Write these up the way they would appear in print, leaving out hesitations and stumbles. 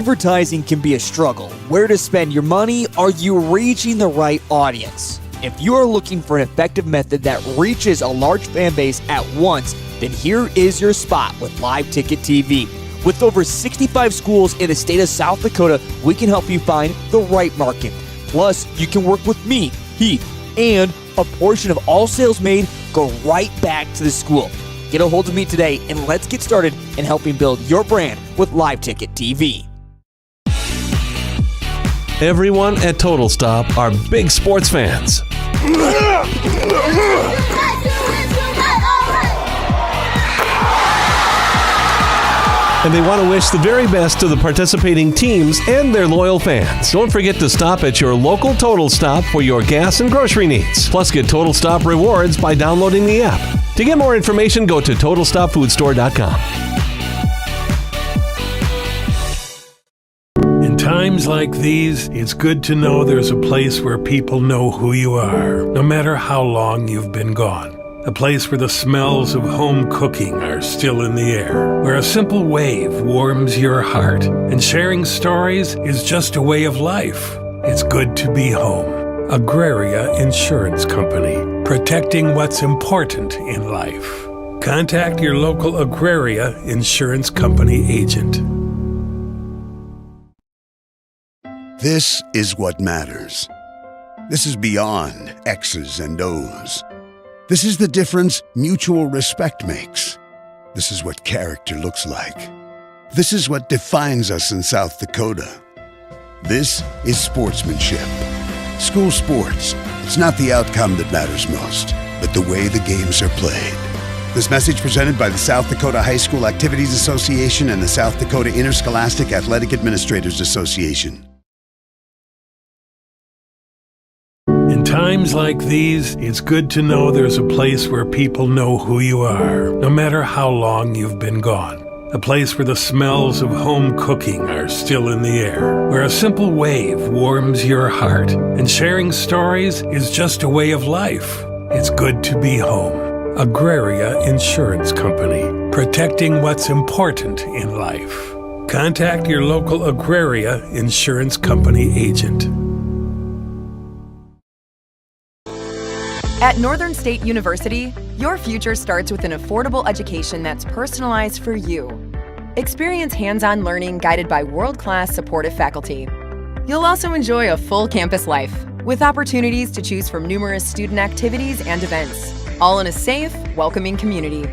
Advertising can be a struggle. Where to spend your money? Are you reaching the right audience? If you are looking for an effective method that reaches a large fan base at once, then here is your spot with Live Ticket TV. With over 65 schools in the state of South Dakota, we can help you find the right market. Plus, you can work with me, Heath, and a portion of all sales made go right back to the school. Get a hold of me today and let's get started in helping build your brand with Live Ticket TV. Everyone at Total Stop are big sports fans. And they want to wish the very best to the participating teams and their loyal fans. Don't forget to stop at your local Total Stop for your gas and grocery needs. Plus, get Total Stop rewards by downloading the app. To get more information, go to TotalStopFoodStore.com. In times like these, it's good to know there's a place where people know who you are, no matter how long you've been gone. A place where the smells of home cooking are still in the air, where a simple wave warms your heart, and sharing stories is just a way of life. It's good to be home. Agraria Insurance Company, protecting what's important in life. Contact your local Agraria Insurance Company agent. This is what matters. This is beyond X's and O's. This is the difference mutual respect makes. This is what character looks like. This is what defines us in South Dakota. This is sportsmanship. School sports, it's not the outcome that matters most, but the way the games are played. This message presented by the South Dakota High School Activities Association and the South Dakota Interscholastic Athletic Administrators Association. In times like these, it's good to know there's a place where people know who you are, no matter how long you've been gone. A place where the smells of home cooking are still in the air, where a simple wave warms your heart, and sharing stories is just a way of life. It's good to be home. Agraria Insurance Company, protecting what's important in life. Contact your local Agraria Insurance Company agent. At Northern State University, your future starts with an affordable education that's personalized for you. Experience hands-on learning guided by world-class supportive faculty. You'll also enjoy a full campus life with opportunities to choose from numerous student activities and events, all in a safe, welcoming community.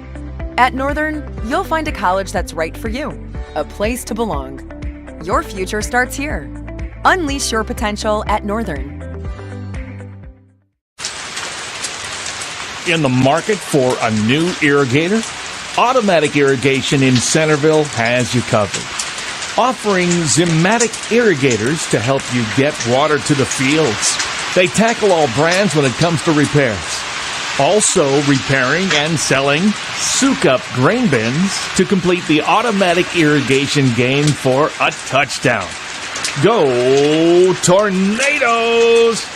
At Northern, you'll find a college that's right for you, a place to belong. Your future starts here. Unleash your potential at Northern. In the market for a new irrigator? Automatic Irrigation in Centerville has you covered. Offering Zimatic irrigators to help you get water to the fields. They tackle all brands when it comes to repairs. Also repairing and selling soak-up grain bins to complete the automatic irrigation game for a touchdown. Go Tornadoes!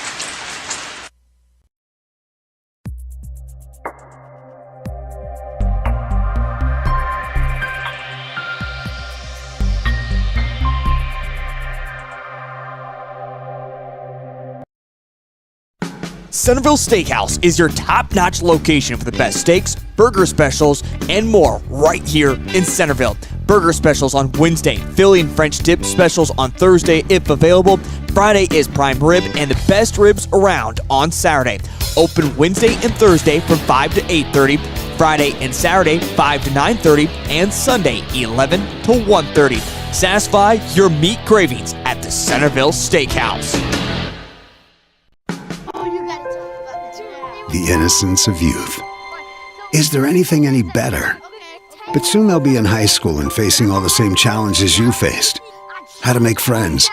Centerville Steakhouse is your top-notch location for the best steaks, burger specials, and more right here in Centerville. Burger specials on Wednesday, Philly and French dip specials on Thursday if available. Friday is prime rib and the best ribs around on Saturday. Open Wednesday and Thursday from 5 to 8:30, Friday and Saturday 5 to 9:30, and Sunday 11 to 1:30. Satisfy your meat cravings at the Centerville Steakhouse. The innocence of youth. Is there anything any better? But soon they'll be in high school and facing all the same challenges you faced. How to make friends,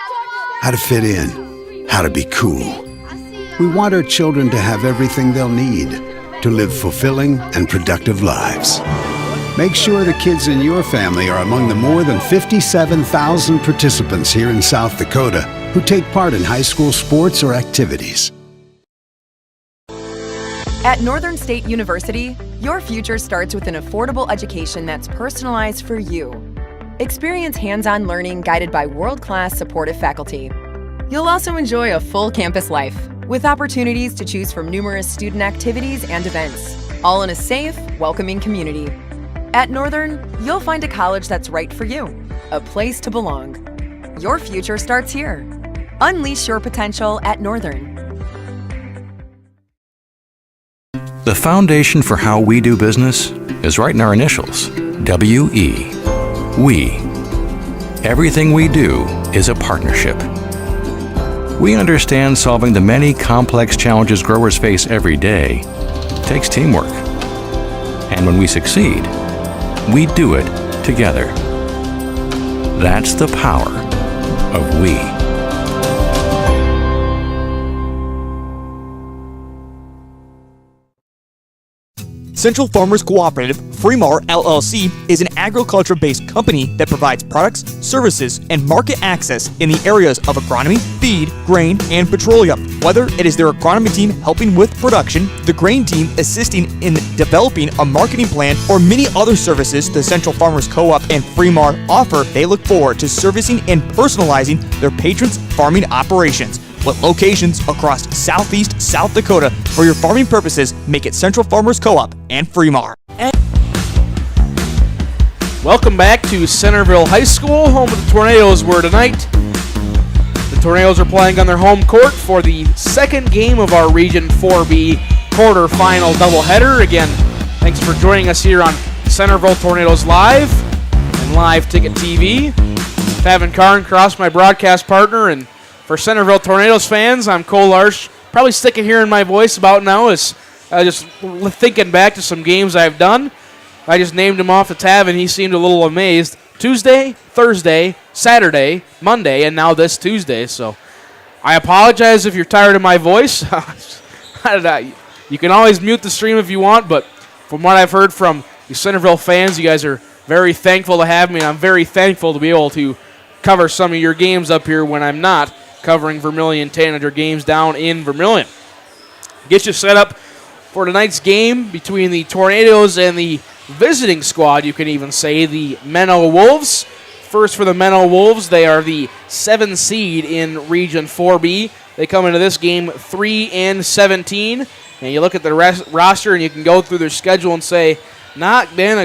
how to fit in, how to be cool. We want our children to have everything they'll need to live fulfilling and productive lives. Make sure the kids in your family are among the more than 57,000 participants here in South Dakota who take part in high school sports or activities. At Northern State University, your future starts with an affordable education that's personalized for you. Experience hands-on learning guided by world-class supportive faculty. You'll also enjoy a full campus life with opportunities to choose from numerous student activities and events, all in a safe, welcoming community. At Northern, you'll find a college that's right for you, a place to belong. Your future starts here. Unleash your potential at Northern. The foundation for how we do business is right in our initials, W-E. We. Everything we do is a partnership. We understand solving the many complex challenges growers face every day takes teamwork. And when we succeed, we do it together. That's the power of we. Central Farmers Cooperative, Fremar LLC, is an agriculture-based company that provides products, services, and market access in the areas of agronomy, feed, grain, and petroleum. Whether it is their agronomy team helping with production, the grain team assisting in developing a marketing plan, or many other services the Central Farmers Co-op and Fremar offer, they look forward to servicing and personalizing their patrons' farming operations. With locations across southeast South Dakota, for your farming purposes, make it Central Farmers Co-op and Fremar. Welcome back to Centerville High School, home of the Tornadoes were tonight. The Tornadoes are playing on their home court for the second game of our Region 4B quarterfinal doubleheader. Again, thanks for joining us here on Centerville Tornadoes Live and Live Ticket TV. Tavin Karn Cross, my broadcast partner, and for Centerville Tornadoes fans, I'm Cole Larsch. Probably sticking here in my voice about now is just thinking back to some games I've done. I just named him off the tab, and he seemed a little amazed. Tuesday, Thursday, Saturday, Monday, and now this Tuesday. So I apologize if you're tired of my voice. You can always mute the stream if you want, but from what I've heard from you Centerville fans, you guys are very thankful to have me, and I'm very thankful to be able to cover some of your games up here when I'm not covering Vermilion Tanager games down in Vermilion. Get you set up for tonight's game between the Tornadoes and the visiting squad, you can even say, the Menno Wolves. First for the Menno Wolves, they are the 7 seed in Region 4B. They come into this game 3-17, and you look at the roster and you can go through their schedule and say, not been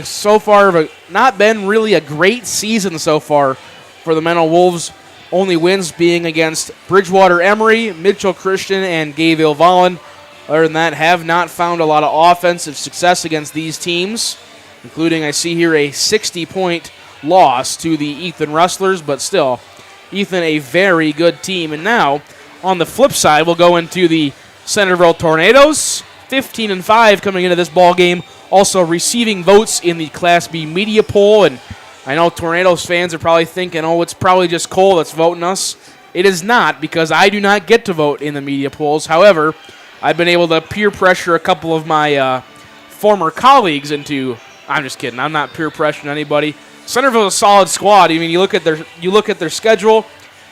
really a great season so far for the Menno Wolves. Only wins being against Bridgewater Emory, Mitchell Christian, and Gayville Vollen. Other than that, have not found a lot of offensive success against these teams, including, I see here, a 60-point loss to the Ethan Rustlers, but still, Ethan a very good team. And now, on the flip side, we'll go into the Centerville Tornadoes, 15-5 coming into this ball game, also receiving votes in the Class B media poll. And I know Tornadoes fans are probably thinking, oh, it's probably just Cole that's voting us. It is not, because I do not get to vote in the media polls. However, I've been able to peer pressure a couple of my former colleagues into. I'm just kidding. I'm not peer pressuring anybody. Centerville is a solid squad. I mean, you look at their schedule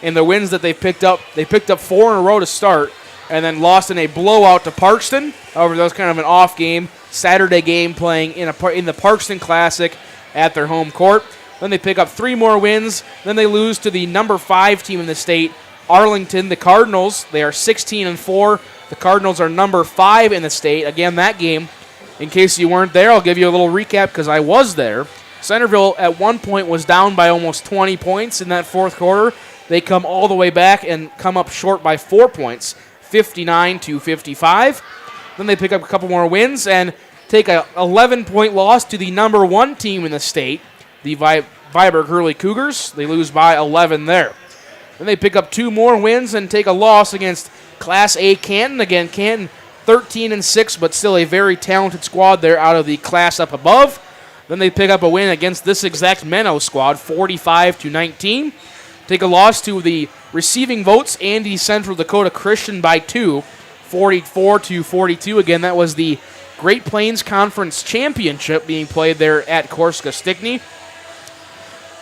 and the wins that they picked up. They picked up 4 in a row to start, and then lost in a blowout to Parkston. However, that was kind of an off game, Saturday game, playing in the Parkston Classic at their home court. Then they pick up 3 more wins. Then they lose to the number 5 team in the state, Arlington, the Cardinals. They are 16-4. The Cardinals are number 5 in the state. Again, that game, in case you weren't there, I'll give you a little recap because I was there. Centerville at one point was down by almost 20 points in that fourth quarter. They come all the way back and come up short by 4 points, 59-55. Then they pick up a couple more wins and take a 11-point loss to the number 1 team in the state, the Viborg Hurley Cougars. They lose by 11 there. Then they pick up 2 more wins and take a loss against Class A Canton. Again, Canton 13-6, but still a very talented squad there out of the class up above. Then they pick up a win against this exact Menno squad, 45-19. Take a loss to the receiving votes, Andy Central Dakota Christian by 2, 44-42. Again, that was the Great Plains Conference Championship being played there at Corsica Stickney.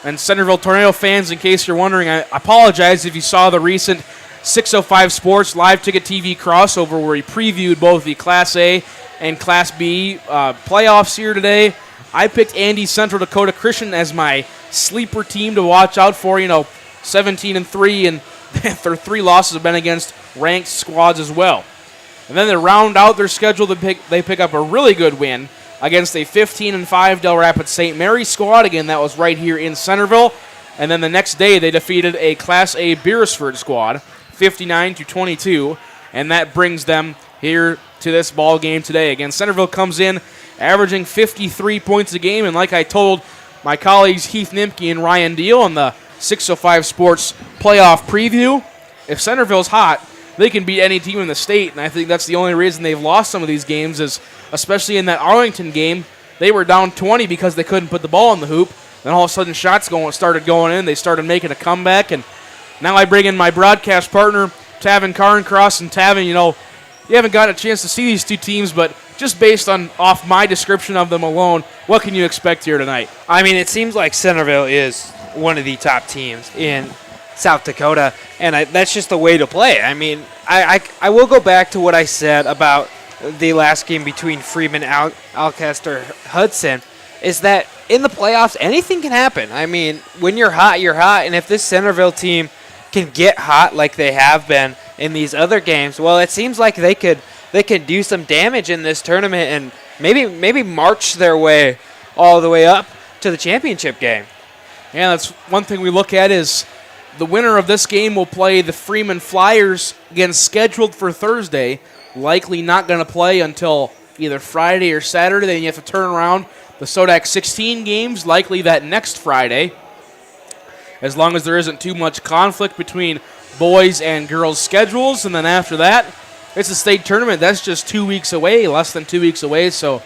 And Centerville Tornado fans, in case you're wondering, I apologize if you saw the recent 605 Sports Live Ticket TV crossover where we previewed both the Class A and Class B playoffs here today. I picked Andy Central Dakota Christian as my sleeper team to watch out for. 17-3, and their 3 losses have been against ranked squads as well. And then to round out their schedule, they pick up a really good win against a 15-5 Del Rapids St. Mary squad. Again, that was right here in Centerville. And then the next day, they defeated a Class A Beresford squad, 59-22, and that brings them here to this ball game today. Again, Centerville comes in averaging 53 points a game, and like I told my colleagues Heath Nimke and Ryan Deal on the 605 Sports playoff preview, if Centerville's hot, they can beat any team in the state, and I think that's the only reason they've lost some of these games is, especially in that Arlington game, they were down 20 because they couldn't put the ball in the hoop. Then all of a sudden shots started going in. They started making a comeback, and now I bring in my broadcast partner, Tavin Carncross. And Tavin, you haven't gotten a chance to see these two teams, but just based off my description of them alone, what can you expect here tonight? I mean, it seems like Centerville is one of the top teams in South Dakota, and that's just the way to play. I mean, I will go back to what I said about the last game between Freeman, Alcaster, Hudson, is that in the playoffs, anything can happen. I mean, when you're hot, and if this Centerville team can get hot like they have been in these other games, well, it seems like they could do some damage in this tournament and maybe march their way all the way up to the championship game. Yeah, that's one thing we look at is the winner of this game will play the Freeman Flyers, again scheduled for Thursday, likely not going to play until either Friday or Saturday. Then you have to turn around the Sodak 16 games, likely that next Friday, as long as there isn't too much conflict between boys and girls' schedules. And then after that, it's a state tournament. That's just 2 weeks away, less than 2 weeks away. So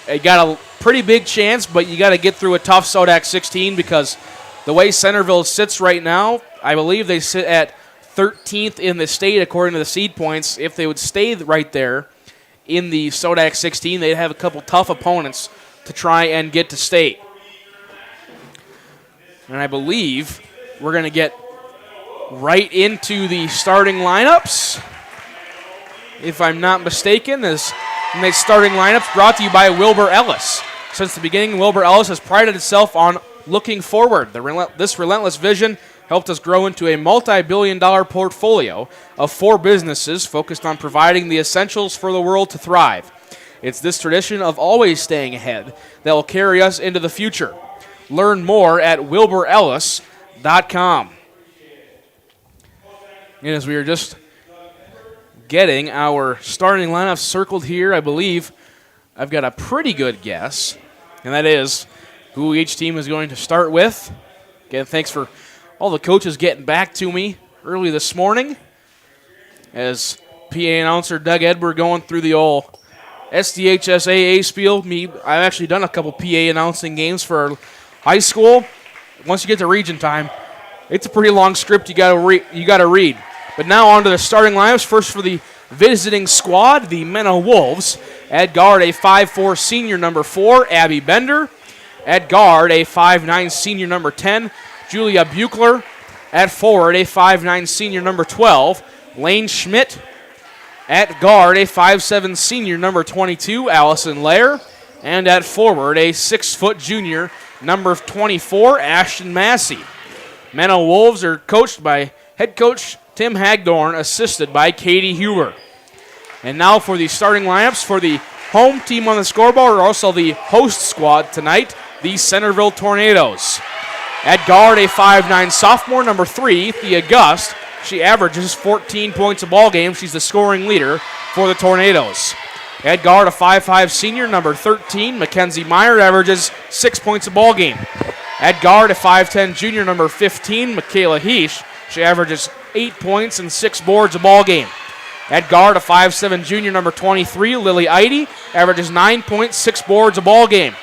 you got a pretty big chance, but you got to get through a tough Sodak 16 because the way Centerville sits right now, I believe they sit at 13th in the state according to the seed points. If they would stay right there in the Sodak 16, they'd have a couple tough opponents to try and get to state. And I believe we're going to get right into the starting lineups, if I'm not mistaken, and the starting lineups brought to you by Wilbur Ellis. Since the beginning, Wilbur Ellis has prided itself on looking forward. This relentless vision helped us grow into a multi-billion-dollar portfolio of 4 businesses focused on providing the essentials for the world to thrive. It's this tradition of always staying ahead that will carry us into the future. Learn more at wilburellis.com. And as we are just getting our starting lineup circled here, I believe I've got a pretty good guess, and that is who each team is going to start with. Again, thanks for all the coaches getting back to me early this morning. As PA announcer Doug Edberg going through the old SDHSAA spiel. I've actually done a couple PA announcing games for high school. Once you get to region time, it's a pretty long script you got to read. But now on to the starting lineups. First for the visiting squad, the Menno Wolves. At guard, a 5'4 senior number 4, Abby Bender. At guard, a 5'9 senior number 10, Julia Buchler. At forward, a 5'9 senior number 12, Lane Schmidt. At guard, a 5'7 senior number 22, Allison Lair. And at forward, a 6' junior number 24, Ashton Massey. Menno Wolves are coached by head coach Tim Hagdorn, assisted by Katie Huber. And now for the starting lineups for the home team on the scoreboard, or also the host squad tonight, the Centerville Tornadoes. At guard, a 5'9 sophomore, number 3, Thea Gust. She averages 14 points a ball game. She's the scoring leader for the Tornadoes. At guard, a 5'5 senior, number 13, Mackenzie Meyer, averages 6 points a ball game. At guard, a 5'10 junior, number 15, Michaela Heesh. She averages 8 points and 6 boards a ball game. At guard, a 5'7 junior, number 23, Lily Eide, averages 9 points, 6 boards a ball game.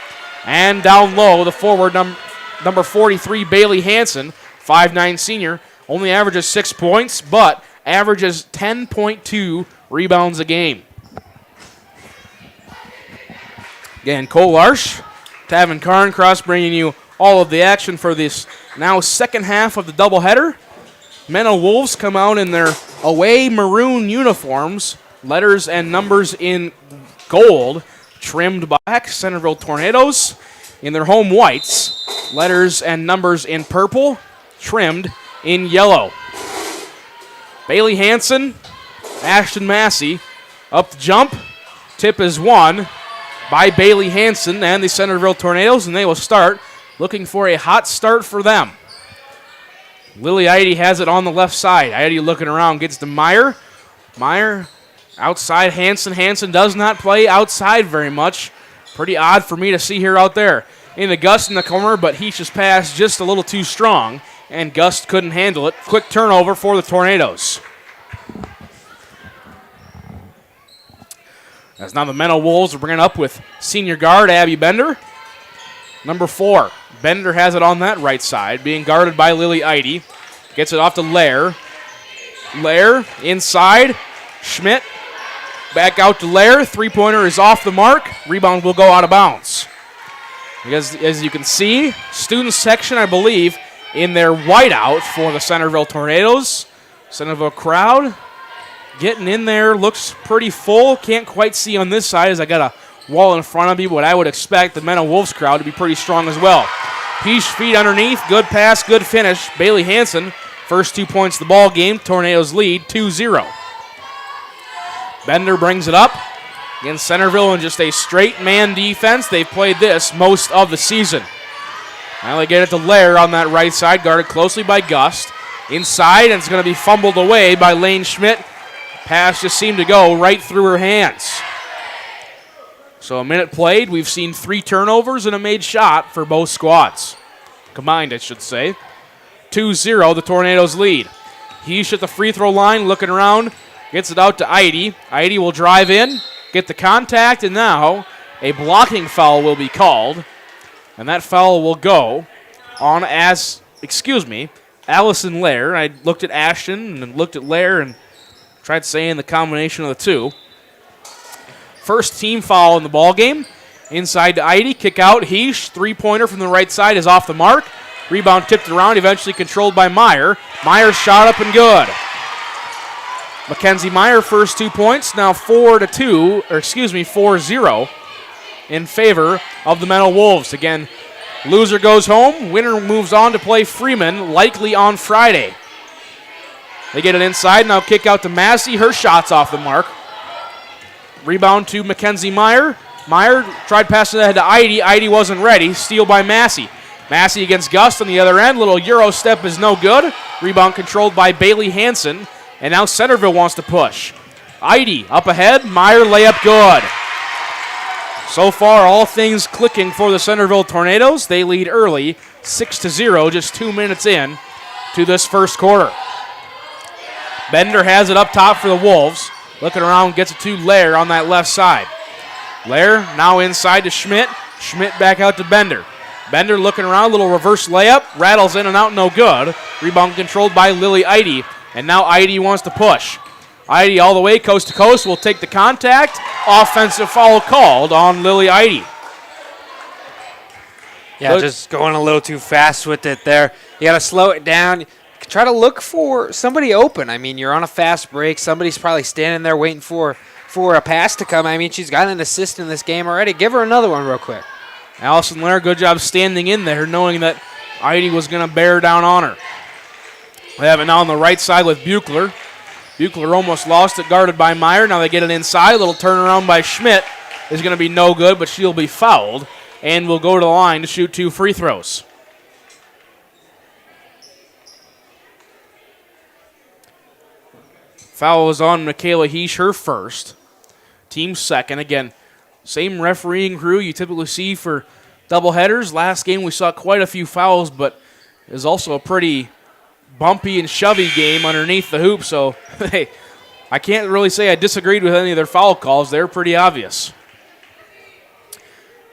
And down low, the forward, number 43, Bailey Hansen, 5'9 senior, only averages 6 points, but averages 10.2 rebounds a game. Again, Cole Larsch, Tavin Carncross bringing you all of the action for this now second half of the doubleheader. Menno Wolves come out in their away maroon uniforms, letters and numbers in gold, trimmed back. Centerville Tornadoes in their home whites. Letters and numbers in purple, trimmed in yellow. Bailey Hansen, Ashton Massey up the jump. Tip is won by Bailey Hansen and the Centerville Tornadoes, and they will start looking for a hot start for them. Lily Idy has it on the left side. Idy looking around, gets to Meyer. Meyer outside Hansen. Hansen does not play outside very much. Pretty odd for me to see her out there. Into Gust in the corner, but Heech's pass just a little too strong, and Gust couldn't handle it. Quick turnover for the Tornadoes. As now the Menno Wolves are bringing up with senior guard Abby Bender. Number 4, Bender has it on that right side, being guarded by Lily Idy. Gets it off to Lair. Lair inside. Schmidt back out to Lair. Three-pointer is off the mark. Rebound will go out of bounds. Because as you can see, student section, I believe, in their whiteout for the Centerville Tornadoes. Centerville crowd getting in there, looks pretty full. Can't quite see on this side as I got a wall in front of me, but I would expect the Menno Wolves crowd to be pretty strong as well. Peach feet underneath, good pass, good finish. Bailey Hansen, first 2 points of the ball game. Tornadoes lead 2-0. Bender brings it up. Against Centerville in just a straight man defense. They've played this most of the season. Now they get it to Lair on that right side, guarded closely by Gust. Inside, and it's going to be fumbled away by Lane Schmidt. Pass just seemed to go right through her hands. So a minute played. We've seen 3 turnovers and a made shot for both squads. Combined, I should say. 2-0, the Tornadoes lead. Heesh at the free throw line, looking around. Gets it out to Idy. Idy will drive in, get the contact, and now a blocking foul will be called. And that foul will go on Allison Lair. I looked at Ashton and looked at Lair and tried saying the combination of the two. First team foul in the ball game. Inside to Idy, kick out. Heesh, three-pointer from the right side is off the mark. Rebound tipped around, eventually controlled by Meyer. Meyer shot up and good. Mackenzie Meyer, first 2 points, now 4-0 in favor of the Menno Wolves. Again, loser goes home, winner moves on to play Freeman, likely on Friday. They get it inside, now kick out to Massey. Her shot's off the mark. Rebound to Mackenzie Meyer. Meyer tried passing ahead to Idy. Idy wasn't ready. Steal by Massey. Massey against Gust on the other end. Little Euro step is no good. Rebound controlled by Bailey Hansen. And now Centerville wants to push. Idy up ahead. Meyer layup good. So far, all things clicking for the Centerville Tornadoes. They lead early, 6-0, just 2 minutes in to this first quarter. Bender has it up top for the Wolves. Looking around, gets it to Lair on that left side. Lair now inside to Schmidt. Schmidt back out to Bender. Bender looking around, little reverse layup. Rattles in and out, no good. Rebound controlled by Lily Idy. And now Idy wants to push. Idy all the way, coast to coast, will take the contact. Offensive foul called on Lily Idy. Yeah, just going a little too fast with it there. You got to slow it down. Try to look for somebody open. I mean, you're on a fast break. Somebody's probably standing there waiting for a pass to come. I mean, she's got an assist in this game already. Give her another one real quick. Allison Lair, good job standing in there, knowing that Idy was going to bear down on her. They have it now on the right side with Buechler. Buechler almost lost it, guarded by Meyer. Now they get it inside. Little turnaround by Schmidt is going to be no good, but she'll be fouled and will go to the line to shoot 2 free throws. Foul is on Michaela Heesh, her first. Team second. Again, same refereeing crew you typically see for doubleheaders. Last game we saw quite a few fouls, but it was also a pretty bumpy and shovey game underneath the hoop, so hey, I can't really say I disagreed with any of their foul calls. They're pretty obvious.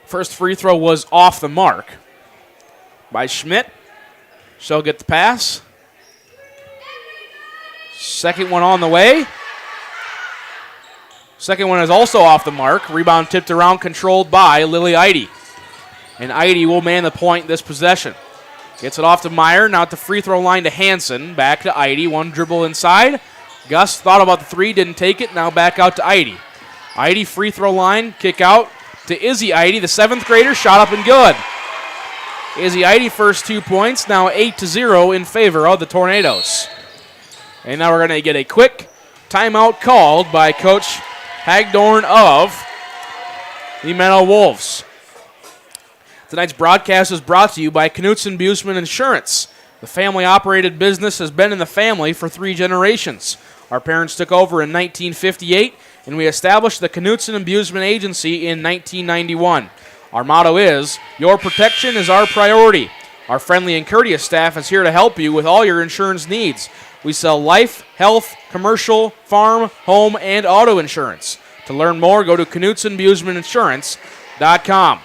First free throw was off the mark by Schmidt. She'll get the pass. Second one on the way. Second one is also off the mark. Rebound tipped around, controlled by Lily Idy. And Idy will man the point this possession. Gets it off to Meyer. Now at the free throw line to Hansen. Back to Idy. One dribble inside. Gus thought about the three, didn't take it. Now back out to Idy. Idy free throw line. Kick out to Izzy Idy, the 7th grader, shot up and good. Izzy Idy first 2 points, now 8-0 in favor of the Tornadoes. And now we're going to get a quick timeout called by Coach Hagdorn of the Menno Wolves. Tonight's broadcast is brought to you by Knutson Buseman Insurance. The family-operated business has been in the family for 3 generations. Our parents took over in 1958, and we established the Knutson and Buseman Agency in 1991. Our motto is, your protection is our priority. Our friendly and courteous staff is here to help you with all your insurance needs. We sell life, health, commercial, farm, home, and auto insurance. To learn more, go to KnutsenBusemanInsurance.com.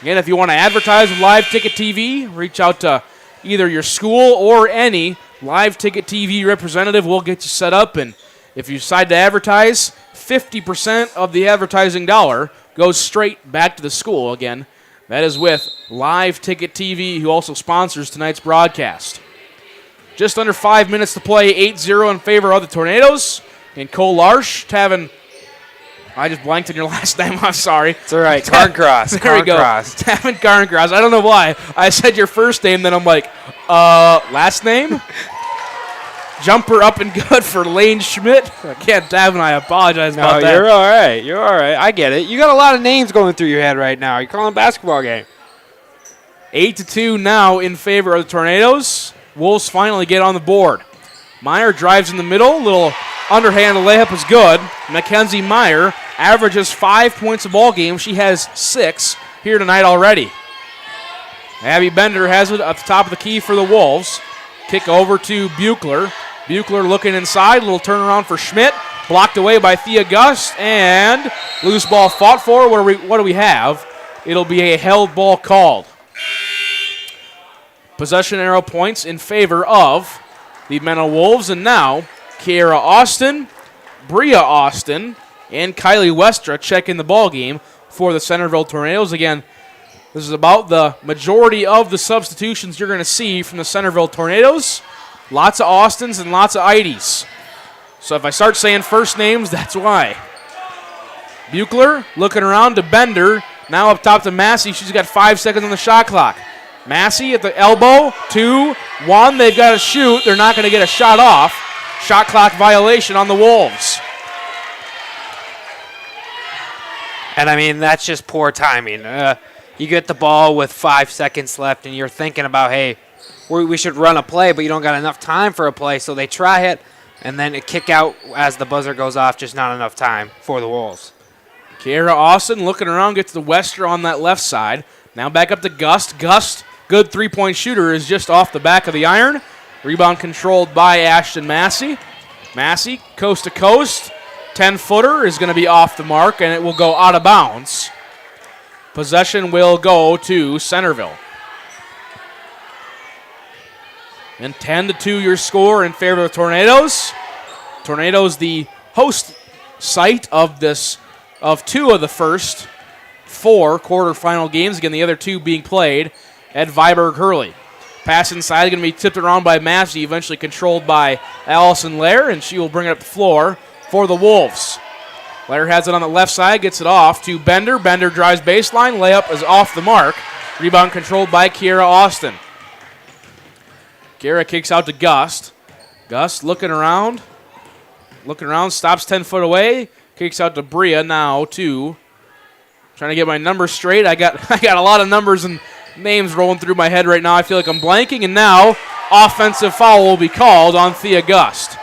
Again, if you want to advertise with Live Ticket TV, reach out to either your school or any Live Ticket TV representative. We'll get you set up, and if you decide to advertise, 50% of the advertising dollar goes straight back to the school. Again, that is with Live Ticket TV, who also sponsors tonight's broadcast. Just under 5 minutes to play, 8-0 in favor of the Tornadoes. And Cole Larsch, Tavin, I just blanked on your last name, I'm sorry. It's all right, Carncross. There we go. Tavin Carncross. I don't know why. I said your first name, then I'm like, last name? Jumper up and good for Lane Schmidt. Again, Tavin, I apologize about that. You're all right. You're all right. I get it. You got a lot of names going through your head right now. You're calling a basketball game. 8-2 now in favor of the Tornadoes. Wolves finally get on the board. Meyer drives in the middle. Little underhand layup is good. Mackenzie Meyer averages 5 points a ball game. She has 6 here tonight already. Abby Bender has it at the top of the key for the Wolves. Kick over to Buechler. Buechler looking inside. Little turnaround for Schmidt. Blocked away by Thea Gust. And loose ball fought for. What do we have? It'll be a held ball called. Possession arrow points in favor of the Menno Wolves. And now, Kiera Austin, Bria Austin, and Kylie Westra check in the ball game for the Centerville Tornadoes. Again, this is about the majority of the substitutions you're going to see from the Centerville Tornadoes. Lots of Austins and lots of Idys. So if I start saying first names, that's why. Buechler looking around to Bender. Now up top to Massey. She's got 5 seconds on the shot clock. Massey at the elbow. 2, 1. They've got to shoot. They're not going to get a shot off. Shot clock violation on the Wolves. And, I mean, that's just poor timing. You get the ball with 5 seconds left, and you're thinking about, hey, we should run a play, but you don't got enough time for a play, so they try it, and then a kick out as the buzzer goes off, just not enough time for the Wolves. Kiera Austin looking around, gets the Wester on that left side. Now back up to Gust. Gust, good three-point shooter, is just off the back of the iron. Rebound controlled by Ashton Massey. Massey, coast to coast. 10-footer is going to be off the mark, and it will go out of bounds. Possession will go to Centerville. And 10-2 your score in favor of the Tornadoes. Tornadoes the host site of 2 of the first 4 quarterfinal games. Again, the other 2 being played at Viborg Hurley. Pass inside is going to be tipped around by Massey, eventually controlled by Allison Lair, and she will bring it up the floor for the Wolves. Lair has it on the left side, gets it off to Bender. Bender drives baseline. Layup is off the mark. Rebound controlled by Kiera Austin. Kiera kicks out to Gust. Gust looking around, stops 10 foot away, kicks out to Bria now to, trying to get my numbers straight. I got a lot of numbers and names rolling through my head right now. I feel like I'm blanking, and now offensive foul will be called on Thea Gust.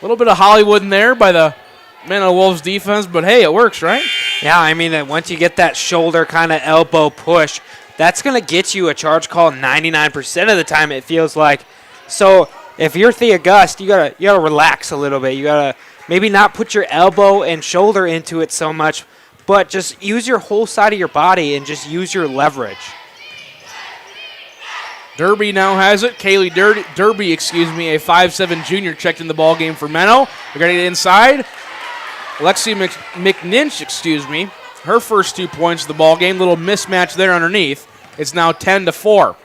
A little bit of Hollywood in there by the Menno Wolves defense, but hey, it works, right? Yeah, I mean, once you get that shoulder kind of elbow push, that's going to get you a charge call 99% of the time, it feels like. So if you're Thea Gust, you gotta relax a little bit. You gotta maybe not put your elbow and shoulder into it so much, but just use your whole side of your body and just use your leverage. Derby now has it. Kaylee Derby, a 5'7" junior, checked in the ball game for Menno. They're going to get inside. Lexi McNinch, her first 2 points of the ball game. Little mismatch there underneath. It's now 10-4.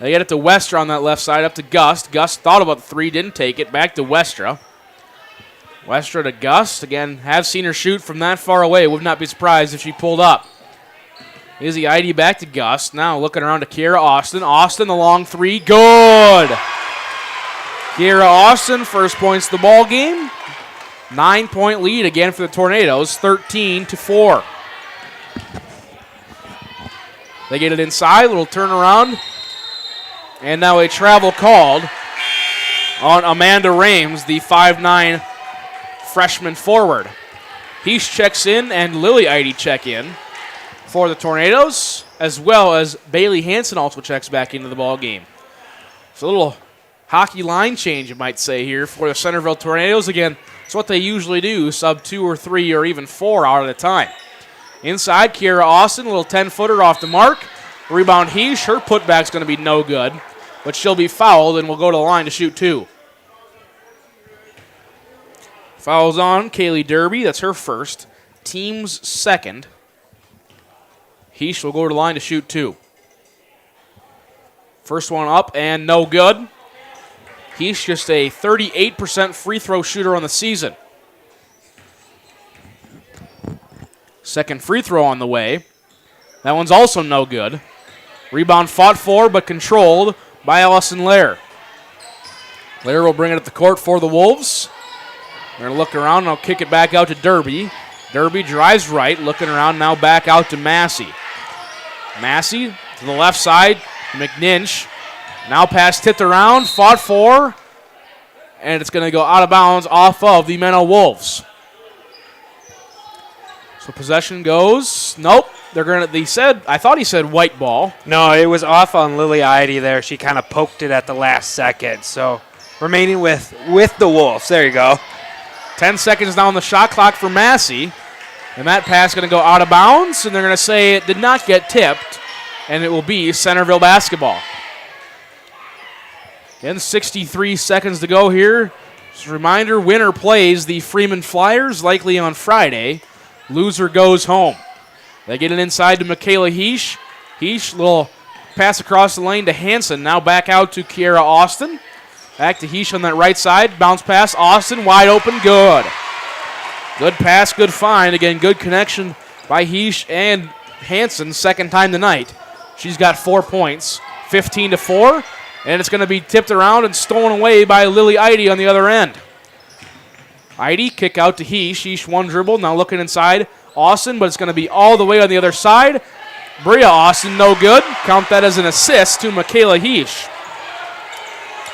They get it to Westra on that left side, up to Gust. Gust thought about the 3, didn't take it. Back to Westra. Westra to Gust. Again, have seen her shoot from that far away. Would not be surprised if she pulled up. Izzy Eide back to Gust. Now looking around to Kiera Austin. Austin, the long three. Good. Kiera Austin, first points of the ball game. 9-point lead again for the Tornadoes, 13-4. They get it inside, little turnaround. And now a travel called on Amanda Rames, the 5'9" freshman forward. Heesh checks in and Lily Eide check in for the Tornadoes, as well as Bailey Hansen also checks back into the ball game. It's a little hockey line change, you might say, here for the Centerville Tornadoes. Again, it's what they usually do, sub 2 or 3 or even 4 out at a time. Inside, Kiera Austin, a little 10-footer off the mark. Rebound Heesh, her putback's going to be no good, but she'll be fouled and will go to the line to shoot 2. Fouls on Kaylee Derby, that's her first. Team's second. Heesh will go to the line to shoot 2. First one up and no good. Heesh just a 38% free throw shooter on the season. Second free throw on the way. That one's also no good. Rebound fought for but controlled by Allison Lair. Lair will bring it up the court for the Wolves. They're going to look around and I'll kick it back out to Derby. Derby drives right, looking around now back out to Massey. Massey to the left side, McNinch. Now pass tipped around, fought for, and it's going to go out of bounds off of the Menno Wolves. So possession goes, nope. I thought he said white ball. No, it was off on Lily Eide there. She kind of poked it at the last second. So remaining with the Wolves. There you go. 10 seconds down the shot clock for Massey. And that pass is going to go out of bounds, and they're going to say it did not get tipped, and it will be Centerville basketball. Again, 63 seconds to go here. Just a reminder, winner plays the Freeman Flyers, likely on Friday. Loser goes home. They get it inside to Michaela Heesh. Heesh, little pass across the lane to Hansen. Now back out to Kiera Austin. Back to Heesh on that right side. Bounce pass. Austin wide open. Good. Good pass, good find. Again, good connection by Heesh and Hansen. Second time tonight. She's got 4 points. 15-4. And it's going to be tipped around and stolen away by Lily Eide on the other end. Eide kick out to Heesh. Heesh one dribble. Now looking inside. Austin, but it's going to be all the way on the other side. Bria Austin, no good. Count that as an assist to Michaela Heesh.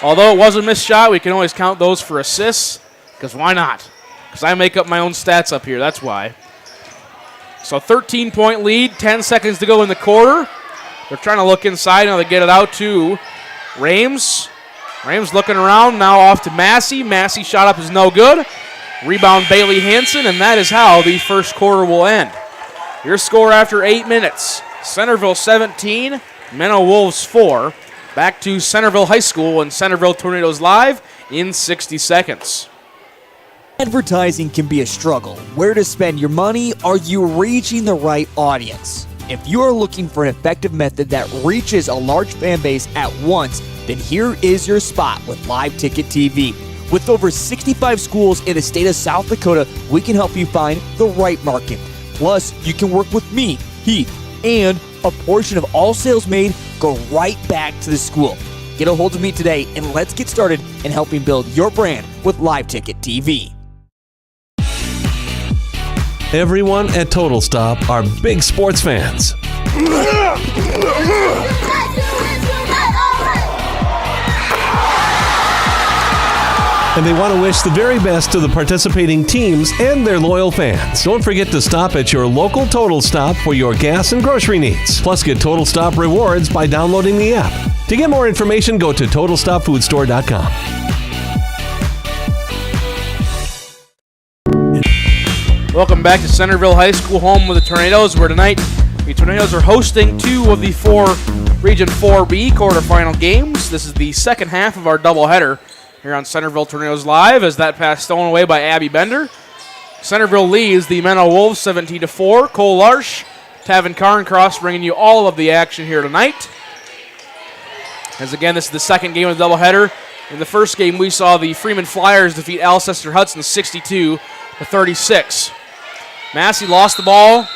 Although it was a missed shot, we can always count those for assists, because why not? Because I make up my own stats up here, that's why. So 13-point lead, 10 seconds to go in the quarter. They're trying to look inside, now they get it out to Rames. Rames looking around, now off to Massey. Massey shot up is no good. Rebound Bailey Hansen, and that is how the first quarter will end. Your score after 8 minutes. Centerville 17, Menno Wolves 4. Back to Centerville High School and Centerville Tornadoes live in 60 seconds. Advertising can be a struggle. Where to spend your money? Are you reaching the right audience? If you are looking for an effective method that reaches a large fan base at once, then here is your spot with Live Ticket TV. With over 65 schools in the state of South Dakota, we can help you find the right market. Plus, you can work with me, Heath, and a portion of all sales made go right back to the school. Get a hold of me today and let's get started in helping build your brand with Live Ticket TV. Everyone at Total Stop are big sports fans. And they want to wish the very best to the participating teams and their loyal fans. Don't forget to stop at your local Total Stop for your gas and grocery needs. Plus, get Total Stop rewards by downloading the app. To get more information, go to TotalStopFoodStore.com. Welcome back to Centerville High School, home of the Tornadoes, where tonight the Tornadoes are hosting 2 of the 4 Region 4B quarterfinal games. This is the second half of our doubleheader here on Centerville Tornadoes Live, as that pass stolen away by Abby Bender. Centerville leads the Menno Wolves 17-4. Cole Larsh, Tavin Carncross bringing you all of the action here tonight. As again, this is the second game of the doubleheader. In the first game, we saw the Freeman Flyers defeat Alcester Hudson 62-36. Massey lost the ball,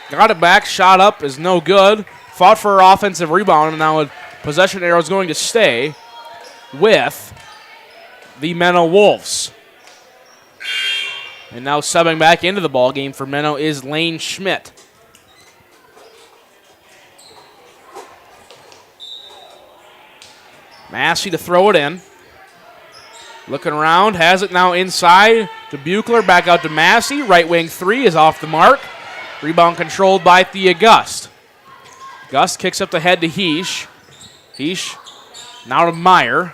got it back, shot up is no good, fought for her offensive rebound, and now a possession arrow is going to stay with the Menno Wolves. And now subbing back into the ball game for Menno is Lane Schmidt. Massey to throw it in. Looking around, has it now inside to Buechler, back out to Massey. Right wing three is off the mark. Rebound controlled by Thea Gust. Gust kicks up the head to Heesh. Heesh now to Meyer.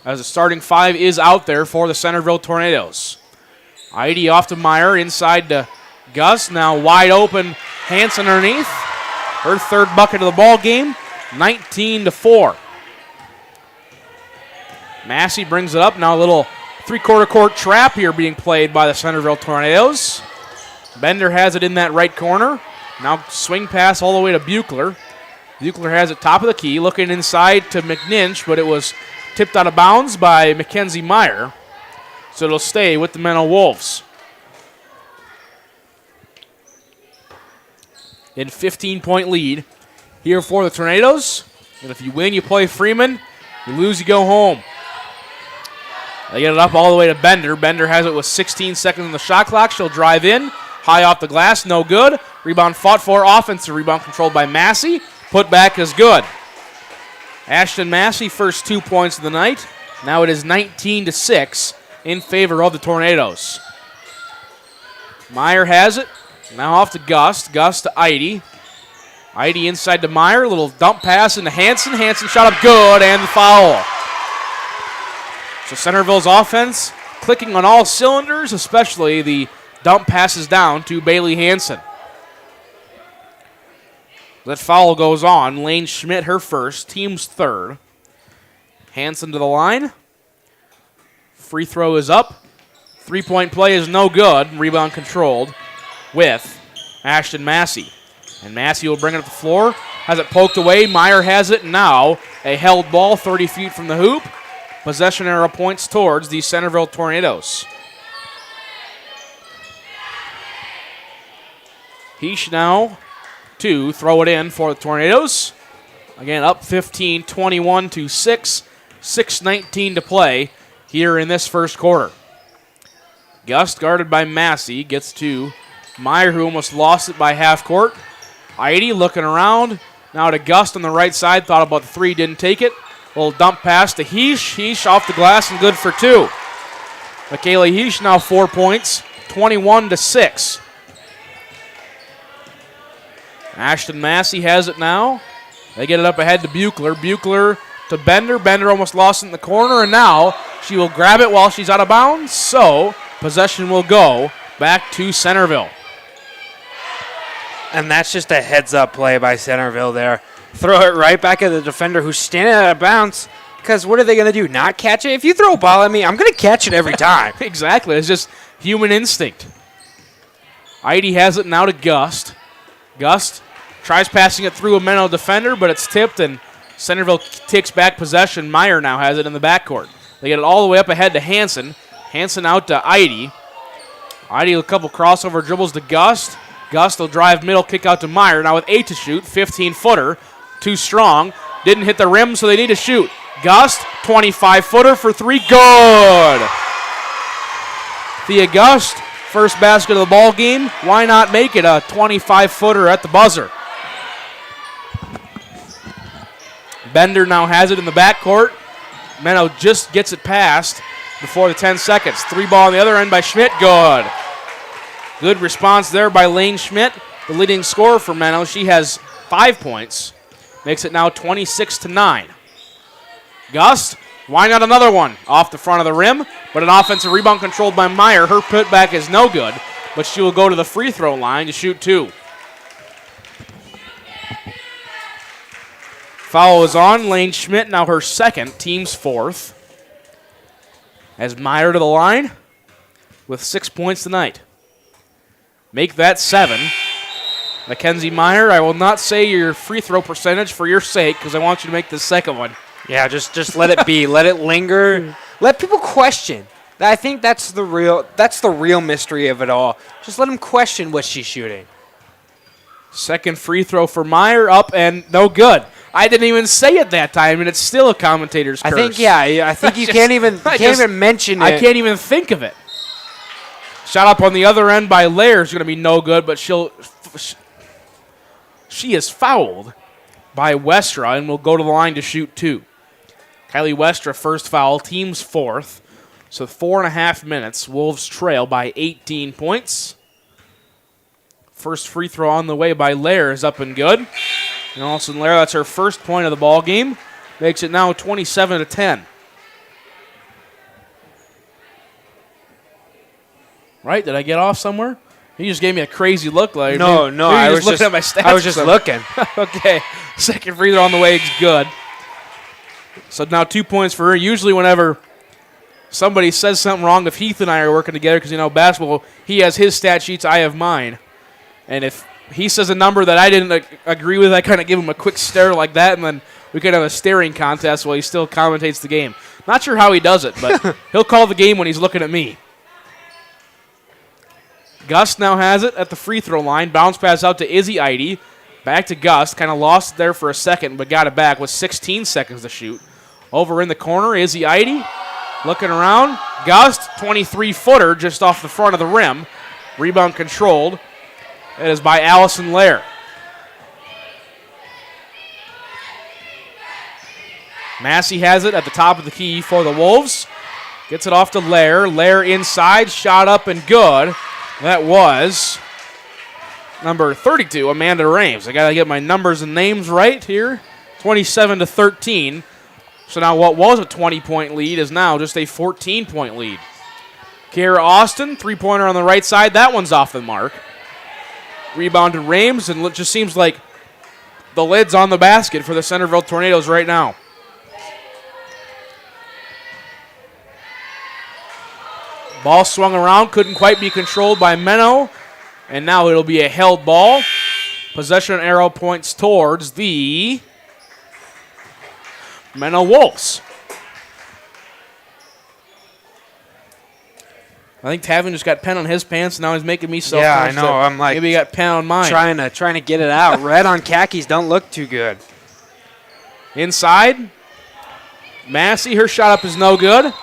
As the starting five is out there for the Centerville Tornadoes. Heidi off to Meyer, inside to Gust. Now wide open, Hansen underneath. Her third bucket of the ball game, 19-4. Massey brings it up. Now a little three-quarter court trap here being played by the Centerville Tornadoes. Bender has it in that right corner. Now swing pass all the way to Buechler. Buechler has it top of the key, looking inside to McNinch, but it was tipped out of bounds by Mackenzie Meyer. So it'll stay with the Menno Wolves. In 15-point lead here for the Tornadoes. And if you win, you play Freeman. You lose, you go home. They get it up all the way to Bender. Bender has it with 16 seconds on the shot clock. She'll drive in. High off the glass, no good. Rebound fought for. Offensive rebound controlled by Massey. Put back is good. Ashton Massey, first 2 points of the night. Now it is 19-6 in favor of the Tornadoes. Meyer has it. Now off to Gust. Gust to Eide. Eide inside to Meyer. Little dump pass into Hansen. Hansen shot up good, and the foul. So Centerville's offense clicking on all cylinders, especially the dump passes down to Bailey Hansen. That foul goes on. Lane Schmidt, her first, team's third. Hansen to the line. Free throw is up. Three-point play is no good. Rebound controlled with Ashton Massey. And Massey will bring it up the floor. Has it poked away. Meyer has it. Now a held ball 30 feet from the hoop. Possession arrow points towards the Centerville Tornadoes. Heesh now to throw it in for the Tornadoes. Again, up 15, 21-6, 6:19 to play here in this first quarter. Gust guarded by Massey gets to Meyer, who almost lost it by half court. Heidi looking around. Now to Gust on the right side. Thought about the three, didn't take it. Little dump pass to Heesh. Heesh off the glass and good for two. Michaela Heesh now 4 points, 21-6. Ashton Massey has it now. They get it up ahead to Buechler. Buechler to Bender. Bender almost lost it in the corner, and now she will grab it while she's out of bounds. So possession will go back to Centerville. And that's just a heads-up play by Centerville there. Throw it right back at the defender who's standing out of bounds. Because what are they going to do? Not catch it? If you throw a ball at me, I'm going to catch it every time. Exactly. It's just human instinct. Heidi has it now to Gust. Gust tries passing it through a Menno defender, but it's tipped, and Centerville takes back possession. Meyer now has it in the backcourt. They get it all the way up ahead to Hansen. Hansen out to Heidi. Heidi a couple crossover dribbles to Gust. Gust will drive middle, kick out to Meyer. Now with 8 to shoot, 15-footer. Too strong. Didn't hit the rim, so they need to shoot. Gust, 25-footer for three. Good! Thea Gust, first basket of the ball game. Why not make it a 25-footer at the buzzer? Bender now has it in the backcourt. Menno just gets it past before the 10 seconds. Three ball on the other end by Schmidt. Good. Good response there by Lane Schmidt, the leading scorer for Menno. She has 5 points. Makes it now 26-9. Gust, why not another one? Off the front of the rim, but an offensive rebound controlled by Meyer. Her putback is no good, but she will go to the free throw line to shoot two. Foul is on. Lane Schmidt, now her second, team's fourth. As Meyer to the line with 6 points tonight. Make that 7. Mackenzie Meyer, I will not say your free throw percentage for your sake because I want you to make the second one. Yeah, just let it be. Let it linger. Let people question. I think that's the real mystery of it all. Just let them question what she's shooting. Second free throw for Meyer, up and no good. I didn't even say it that time, and it's still a commentator's curse. I think you can't even mention it. I can't even think of it. Shot up on the other end by Lair is going to be no good, but she is fouled by Westra and will go to the line to shoot 2. Kylie Westra, first foul, team's 4th. So 4.5 minutes. Wolves trail by 18 points. First free throw on the way by Lair is up and good. And Allison Lair, that's her first point of the ball game. Makes it now 27-10. Right? Did I get off somewhere? He just gave me a crazy look. Like no. I was looking at my stats. I was just looking. Okay. Second free throw on the way is good. So now 2 points for her. Usually whenever somebody says something wrong, if Heath and I are working together, because, basketball, he has his stat sheets, I have mine. And if he says a number that I didn't agree with, I kind of give him a quick stare like that, and then we could have a staring contest while he still commentates the game. Not sure how he does it, but he'll call the game when he's looking at me. Gus now has it at the free throw line. Bounce pass out to Izzy Eide. Back to Gus. Kind of lost it there for a second, but got it back with 16 seconds to shoot. Over in the corner, Izzy Eide. Looking around. Gus, 23-footer just off the front of the rim. Rebound controlled. It is by Allison Lair. Massey has it at the top of the key for the Wolves. Gets it off to Lair. Lair inside. Shot up and good. That was number 32, Amanda Rames. I got to get my numbers and names right here. 27-13. So now what was a 20-point lead is now just a 14-point lead. Kiera Austin, three-pointer on the right side. That one's off the mark. Rebound to Rames, and it just seems like the lid's on the basket for the Centerville Tornadoes right now. Ball swung around, couldn't quite be controlled by Menno, and now it'll be a held ball. Possession arrow points towards the Menno Wolves. I think Tavin just got pen on his pants, and now he's making me self. Yeah, I know. I'm like, maybe he got pen on mine. Trying to get it out. Red on khakis don't look too good. Inside, Massey, her shot up is no good.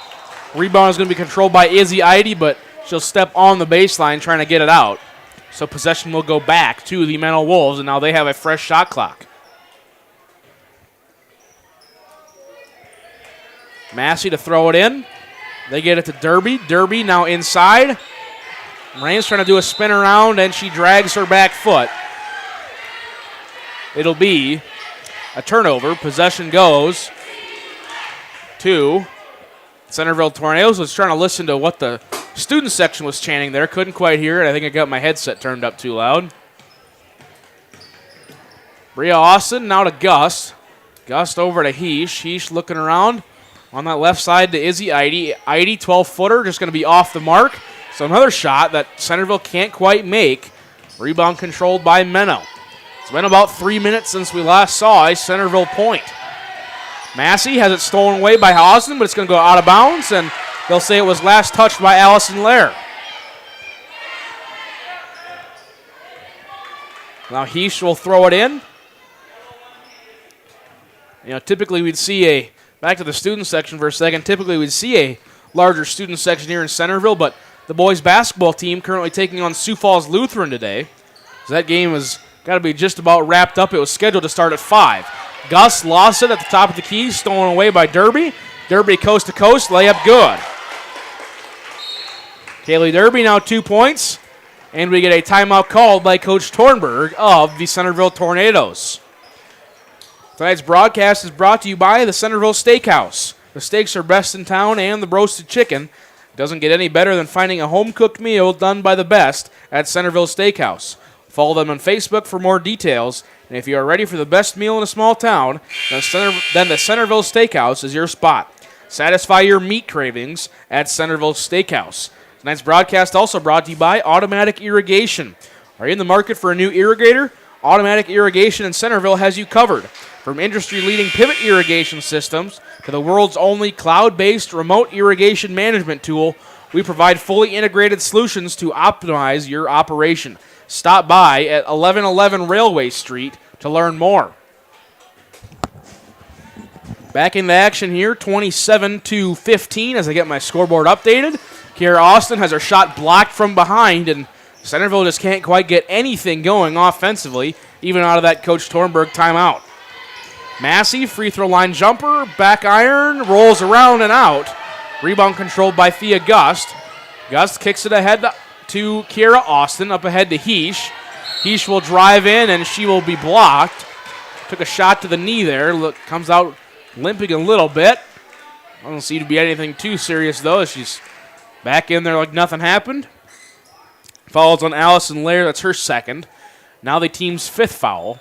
Rebound is going to be controlled by Izzy Eide, but she'll step on the baseline trying to get it out. So possession will go back to the Menno Wolves, and now they have a fresh shot clock. Massey to throw it in. They get it to Derby. Derby now inside. Raines trying to do a spin around, and she drags her back foot. It'll be a turnover. Possession goes to Centerville Tornadoes. Was trying to listen to what the student section was chanting there. Couldn't quite hear it. I think I got my headset turned up too loud. Bria Austin now to Gus. Gus over to Heesh. Heesh looking around. On that left side to Izzy Eide. Eide, 12-footer, just going to be off the mark. So another shot that Centerville can't quite make. Rebound controlled by Menno. It's been about 3 minutes since we last saw a Centerville point. Massey has it stolen away by Austin, but it's going to go out of bounds, and they'll say it was last touched by Allison Lair. Now Heesh will throw it in. Typically we'd see back to the student section for a second, typically we'd see a larger student section here in Centerville, but the boys basketball team currently taking on Sioux Falls Lutheran today. So that game has got to be just about wrapped up. It was scheduled to start at 5. Gus lost it at the top of the key, stolen away by Derby. Derby coast to coast, layup good. Kaylee Derby now 2 points, and we get a timeout called by Coach Tornberg of the Centerville Tornadoes. Tonight's broadcast is brought to you by the Centerville Steakhouse. The steaks are best in town, and the roasted chicken doesn't get any better than finding a home-cooked meal done by the best at Centerville Steakhouse. Follow them on Facebook for more details, and if you are ready for the best meal in a small town, then the Centerville Steakhouse is your spot. Satisfy your meat cravings at Centerville Steakhouse. Tonight's broadcast also brought to you by Automatic Irrigation. Are you in the market for a new irrigator? Automatic Irrigation in Centerville has you covered. From industry-leading pivot irrigation systems to the world's only cloud-based remote irrigation management tool, we provide fully integrated solutions to optimize your operation. Stop by at 1111 Railway Street to learn more. Back into action here, 27-15 as I get my scoreboard updated. Kiara Austin has her shot blocked from behind, and Centerville just can't quite get anything going offensively, even out of that Coach Tornberg timeout. Massey, free throw line jumper, back iron, rolls around and out. Rebound controlled by Thea Gust. Gust kicks it ahead to Kiara Austin, up ahead to Heesh. Heesh will drive in, and she will be blocked. Took a shot to the knee there. Look, comes out limping a little bit. Doesn't seem to be anything too serious, though. She's back in there like nothing happened. Fouls on Allison Lair. That's her second. Now the team's fifth foul.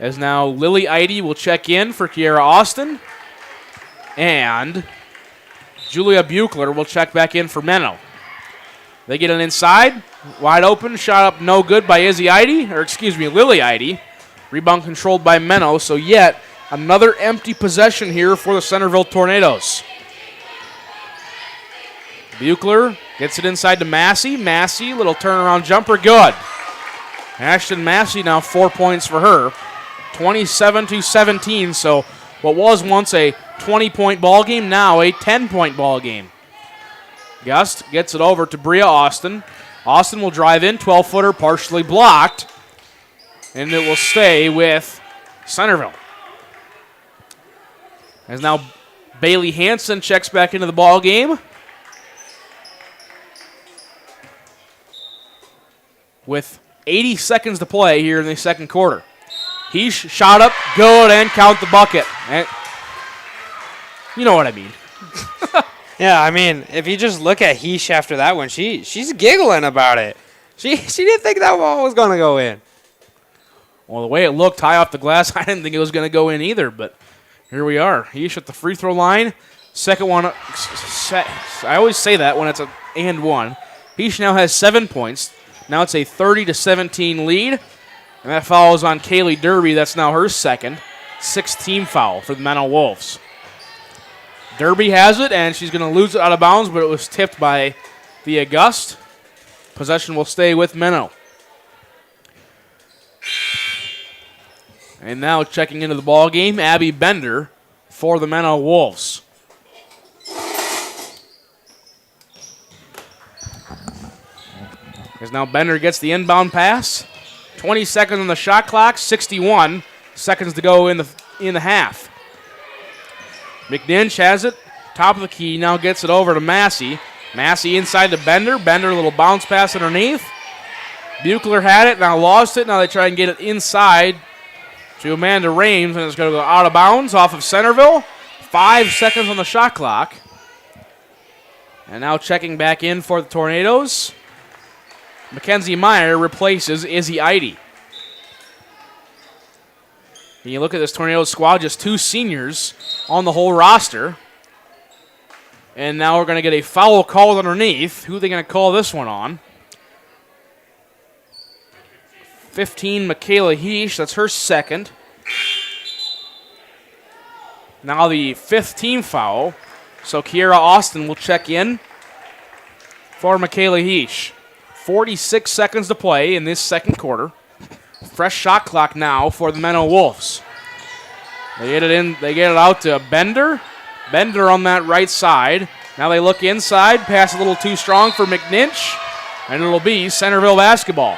As now Lily Eide will check in for Kiara Austin. And Julia Buchler will check back in for Menno. They get it inside. Wide open. Shot up no good by Lily Eide. Rebound controlled by Menno. So yet another empty possession here for the Centerville Tornadoes. Buchler gets it inside to Massey. Massey, little turnaround jumper, good. Ashton Massey now 4 points for her. 27-17, so what was once a 20-point ball game, now a 10-point ball game. Gust gets it over to Bria Austin. Austin will drive in, 12-footer, partially blocked, and it will stay with Centerville. As now Bailey Hansen checks back into the ball game. With 80 seconds to play here in the second quarter. He's shot up, good, and count the bucket. And you know what I mean. Yeah, I mean, if you just look at Heesh after that one, she's giggling about it. She didn't think that ball was going to go in. Well, the way it looked high off the glass, I didn't think it was going to go in either, but here we are. Heesh at the free throw line. Second one, I always say that when it's an and one. Heesh now has 7 points. Now it's a 30-17 lead. And that foul is on Kaylee Derby. That's now her second. 6th foul for the Menno Wolves. Derby has it, and she's going to lose it out of bounds, but it was tipped by the August. Possession will stay with Menno. And now checking into the ball game, Abby Bender for the Menno Wolves. As now Bender gets the inbound pass. 20 seconds on the shot clock, 61 seconds to go in the half. McNinch has it, top of the key, now gets it over to Massey. Massey inside to Bender. Bender, a little bounce pass underneath. Buchler had it, now lost it. Now they try and get it inside to Amanda Rames, and it's going to go out of bounds off of Centerville. 5 seconds on the shot clock. And now checking back in for the Tornadoes. Mackenzie Meyer replaces Izzy Eide. And you look at this Tornadoes squad, just 2 seniors on the whole roster. And now we're going to get a foul called underneath. Who are they going to call this one on? 15, Michaela Heesh. That's her second. Now the 5th team foul. So Kiara Austin will check in for Michaela Heesh. 46 seconds to play in this second quarter. Fresh shot clock now for the Menno Wolves. They get it in. They get it out to Bender. Bender on that right side. Now they look inside. Pass a little too strong for McNinch. And it'll be Centerville basketball.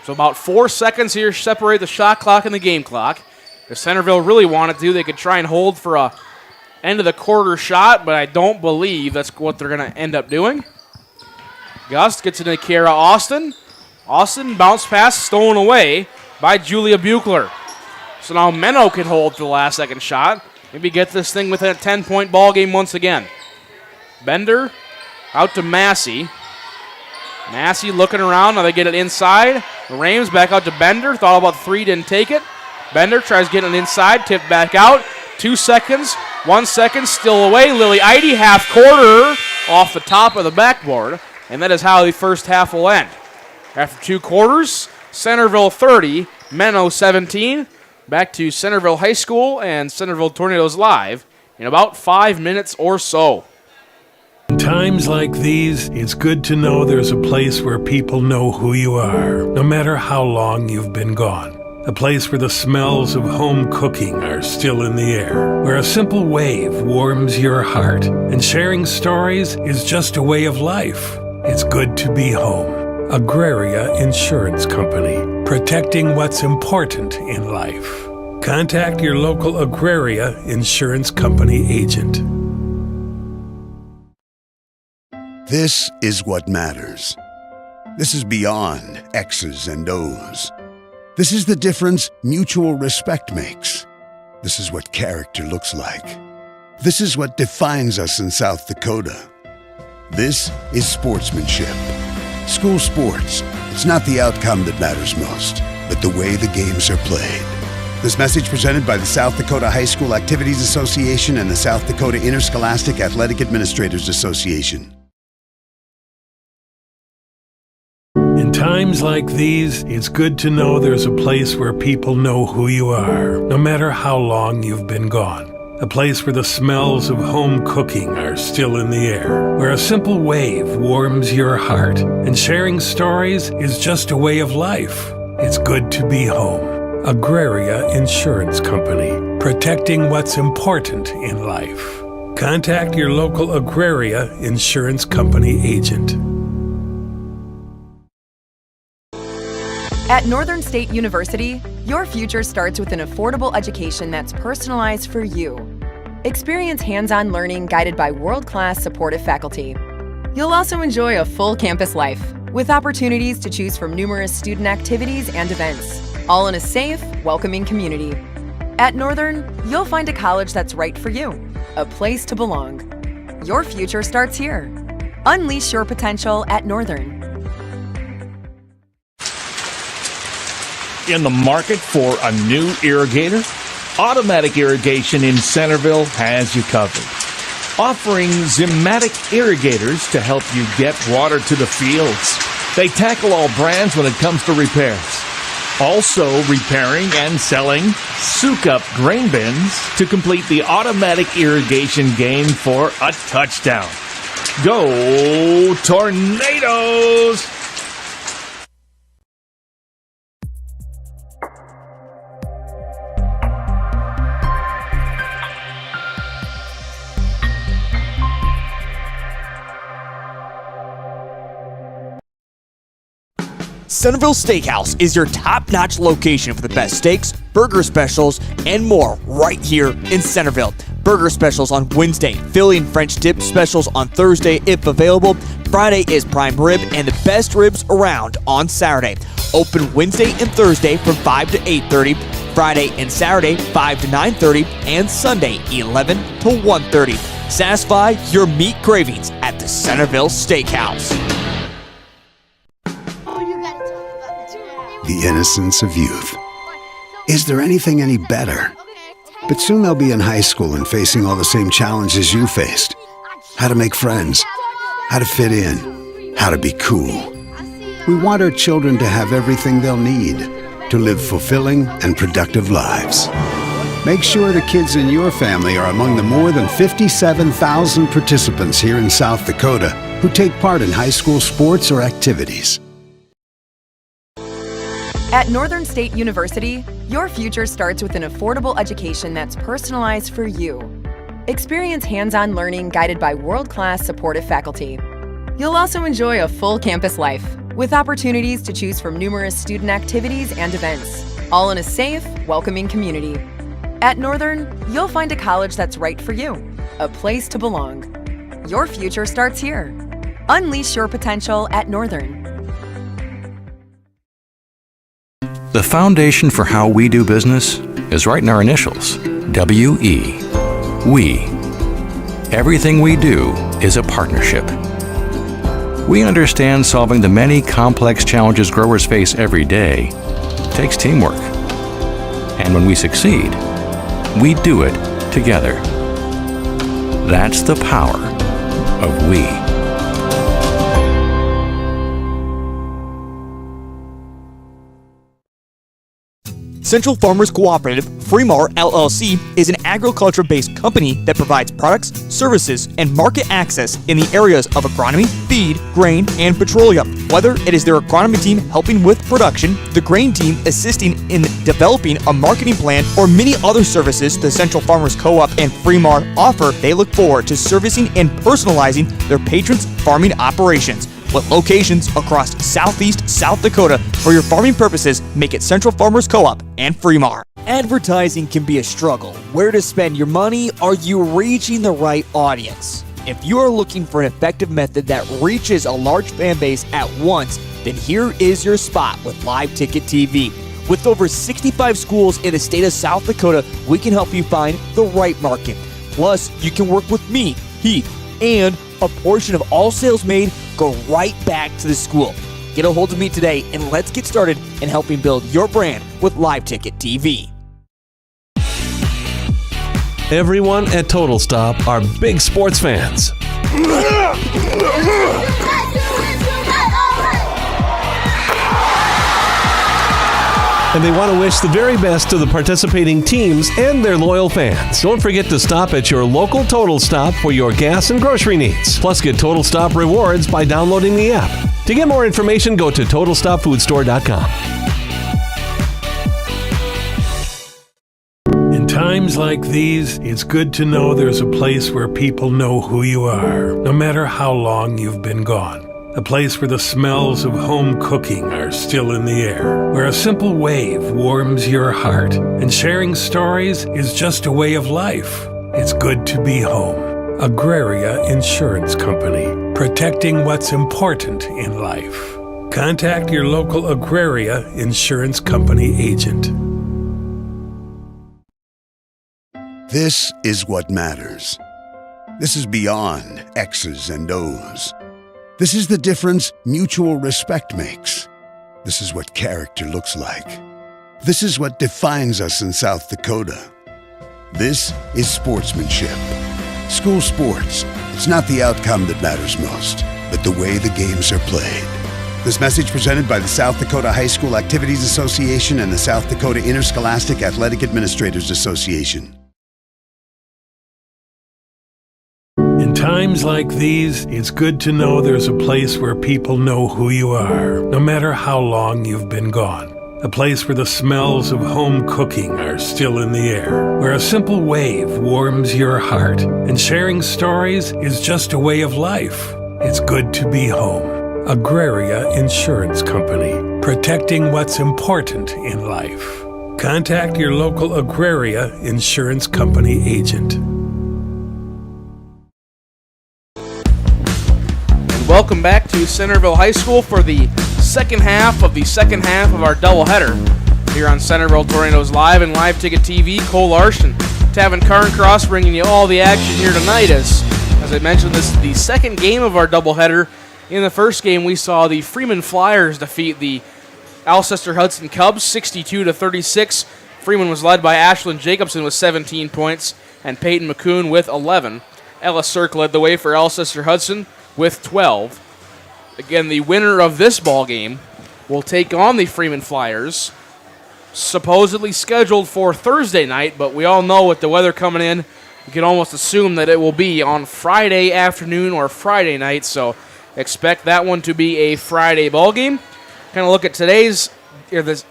So about 4 seconds here separate the shot clock and the game clock. If Centerville really wanted to, they could try and hold for a end of the quarter shot, but I don't believe that's what they're going to end up doing. Gust gets it to Kiara Austin. Austin bounce pass stolen away by Julia Buchler. So now Menno can hold for the last second shot. Maybe get this thing within a 10-point ball game once again. Bender out to Massey. Massey looking around. Now they get it inside. Rames back out to Bender. Thought about 3, didn't take it. Bender tries getting it inside. Tipped back out. 2 seconds. 1 second, still away. Lily Eide, half quarter off the top of the backboard. And that is how the first half will end. After 2 quarters, Centerville 30, Menno 17. Back to Centerville High School and Centerville Tornadoes live in about 5 minutes or so. In times like these, it's good to know there's a place where people know who you are, no matter how long you've been gone. A place where the smells of home cooking are still in the air, where a simple wave warms your heart, and sharing stories is just a way of life. It's good to be home. Agraria Insurance Company, protecting what's important in life. Contact your local Agraria Insurance Company agent. This is what matters. This is beyond X's and O's. This is the difference mutual respect makes. This is what character looks like. This is what defines us in South Dakota. This is sportsmanship. School sports, it's not the outcome that matters most, but the way the games are played. This message presented by the South Dakota High School Activities Association and the South Dakota Interscholastic Athletic Administrators Association. In times like these, it's good to know there's a place where people know who you are, no matter how long you've been gone. A place where the smells of home cooking are still in the air, where a simple wave warms your heart, and sharing stories is just a way of life. It's good to be home. Agraria Insurance Company, protecting what's important in life. Contact your local Agraria Insurance Company agent. At Northern State University, your future starts with an affordable education that's personalized for you. Experience hands-on learning guided by world-class supportive faculty. You'll also enjoy a full campus life with opportunities to choose from numerous student activities and events, all in a safe, welcoming community. At Northern, you'll find a college that's right for you, a place to belong. Your future starts here. Unleash your potential at Northern. In the market for a new irrigator? Automatic Irrigation in Centerville has you covered. Offering Zimmatic irrigators to help you get water to the fields. They tackle all brands when it comes to repairs. Also repairing and selling soak-up grain bins to complete the automatic irrigation game for a touchdown. Go Tornadoes! Centerville Steakhouse is your top-notch location for the best steaks, burger specials, and more right here in Centerville. Burger specials on Wednesday, Philly and French dip specials on Thursday if available. Friday is prime rib and the best ribs around on Saturday. Open Wednesday and Thursday from 5 to 8:30, Friday and Saturday 5 to 9:30, and Sunday 11 to 1:30. Satisfy your meat cravings at the Centerville Steakhouse. The innocence of youth. Is there anything any better? But soon they'll be in high school and facing all the same challenges you faced. How to make friends, how to fit in, how to be cool. We want our children to have everything they'll need to live fulfilling and productive lives. Make sure the kids in your family are among the more than 57,000 participants here in South Dakota who take part in high school sports or activities. At Northern State University, your future starts with an affordable education that's personalized for you. Experience hands-on learning guided by world-class supportive faculty. You'll also enjoy a full campus life with opportunities to choose from numerous student activities and events, all in a safe, welcoming community. At Northern, you'll find a college that's right for you, a place to belong. Your future starts here. Unleash your potential at Northern. The foundation for how we do business is right in our initials, WE. We. Everything we do is a partnership. We understand solving the many complex challenges growers face every day takes teamwork. And when we succeed, we do it together. That's the power of we. Central Farmers Cooperative, Fremar LLC, is an agriculture-based company that provides products, services, and market access in the areas of agronomy, feed, grain, and petroleum. Whether it is their agronomy team helping with production, the grain team assisting in developing a marketing plan, or many other services the Central Farmers Co-op and Fremar offer, they look forward to servicing and personalizing their patrons' farming operations. With locations across southeast South Dakota for your farming purposes, make it Central Farmers Co-op and Fremar. Advertising can be a struggle. Where to spend your money? Are you reaching the right audience? If you are looking for an effective method that reaches a large fan base at once, then here is your spot with Live Ticket TV. With over 65 schools in the state of South Dakota, we can help you find the right market. Plus, you can work with me, Heath, and a portion of all sales made go right back to the school. Get a hold of me today and let's get started in helping build your brand with Live Ticket TV. Everyone at Total Stop are big sports fans. And they want to wish the very best to the participating teams and their loyal fans. Don't forget to stop at your local Total Stop for your gas and grocery needs. Plus, get Total Stop rewards by downloading the app. To get more information, go to TotalStopFoodStore.com. In times like these, it's good to know there's a place where people know who you are, no matter how long you've been gone. A place where the smells of home cooking are still in the air, where a simple wave warms your heart, and sharing stories is just a way of life. It's good to be home. Agraria Insurance Company, protecting what's important in life. Contact your local Agraria Insurance Company agent. This is what matters. This is beyond X's and O's. This is the difference mutual respect makes. This is what character looks like. This is what defines us in South Dakota. This is sportsmanship. School sports, it's not the outcome that matters most, but the way the games are played. This message presented by the South Dakota High School Activities Association and the South Dakota Interscholastic Athletic Administrators Association. In times like these, it's good to know there's a place where people know who you are, no matter how long you've been gone. A place where the smells of home cooking are still in the air, where a simple wave warms your heart, and sharing stories is just a way of life. It's good to be home. Agraria Insurance Company, protecting what's important in life. Contact your local Agraria Insurance Company agent. Welcome back to Centerville High School for the second half of our doubleheader here on Centerville Tornadoes Live and Live Ticket TV. Cole Larson, Tavin Carncross bringing you all the action here tonight. As I mentioned, this is the second game of our doubleheader. In the first game, we saw the Freeman Flyers defeat the Alcester Hudson Cubs 62-36. Freeman was led by Ashlyn Jacobson with 17 points and Peyton McCoon with 11. Ella Cirque led the way for Alcester Hudson with 12. Again, the winner of this ball game will take on the Freeman Flyers, supposedly scheduled for Thursday night, but we all know with the weather coming in, you can almost assume that it will be on Friday afternoon or Friday night, so expect that one to be a Friday ball game. Kind of look at today's. Let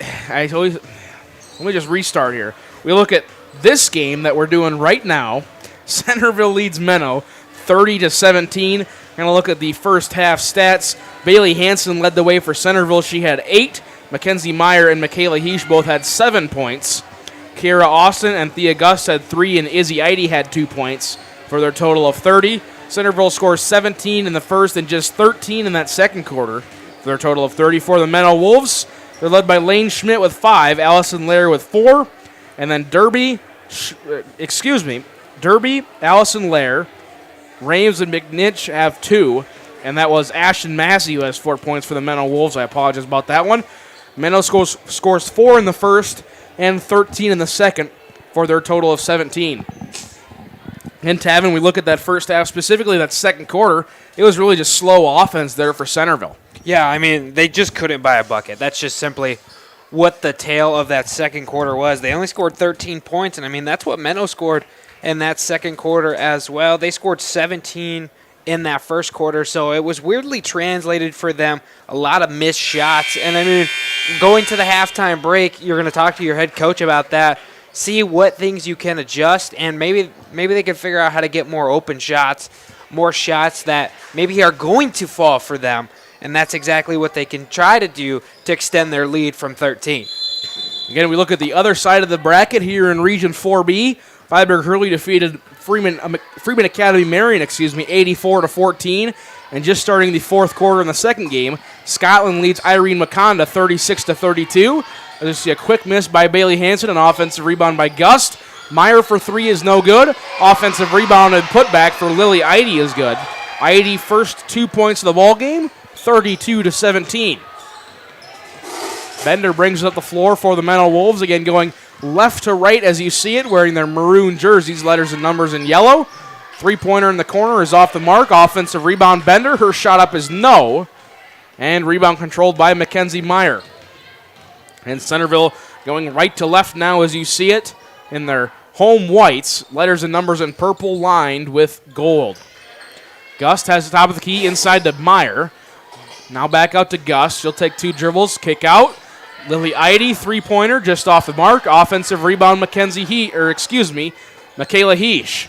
me just restart here. We look at this game that we're doing right now. Centerville leads Menno 30-17. Going to look at the first half stats. Bailey Hansen led the way for Centerville. She had 8. Mackenzie Meyer and Michaela Heesh both had 7 points. Kiera Austin and Thea Gus had 3, and Izzy Eide had 2 points for their total of 30. Centerville scores 17 in the first and just 13 in that second quarter for their total of 30. For the Menno Wolves, they're led by Lane Schmidt with 5, Allison Lair with 4, and then Derby, Allison Lair, Rames and McNitch have 2, and that was Ashton Massey who has 4 points for the Menno Wolves. I apologize about that one. Menno scores 4 in the first and 13 in the second for their total of 17. And Tavin, we look at that first half, specifically that second quarter, it was really just slow offense there for Centerville. Yeah, I mean, they just couldn't buy a bucket. That's just simply what the tail of that second quarter was. They only scored 13 points, and I mean, that's what Menno scored in that second quarter as well. They scored 17 in that first quarter, so it was weirdly translated for them. A lot of missed shots, and I mean, going to the halftime break, you're going to talk to your head coach about that, see what things you can adjust, and maybe they can figure out how to get more open shots, more shots that maybe are going to fall for them, and that's exactly what they can try to do to extend their lead from 13. Again, we look at the other side of the bracket here in Region 4B. Freiburg Hurley defeated Freeman Academy Marion, 84-14. And just starting the fourth quarter in the second game, Scotland leads Irene Makonda 36-32. As you see a quick miss by Bailey Hansen, an offensive rebound by Gust. Meyer for three is no good. Offensive rebound and putback for Lily Eide is good. Eide first 2 points of the ball game, 32-17. Bender brings up the floor for the Menno Wolves, again going left to right as you see it, wearing their maroon jerseys, letters and numbers in yellow. Three-pointer in the corner is off the mark. Offensive rebound, Bender. Her shot up is no. And rebound controlled by Mackenzie Meyer. And Centerville going right to left now as you see it in their home whites, letters and numbers in purple lined with gold. Gust has the top of the key inside to Meyer. Now back out to Gust. She'll take two dribbles, kick out. Lily Eide, three-pointer, just off the mark. Offensive rebound, Michaela Heesh.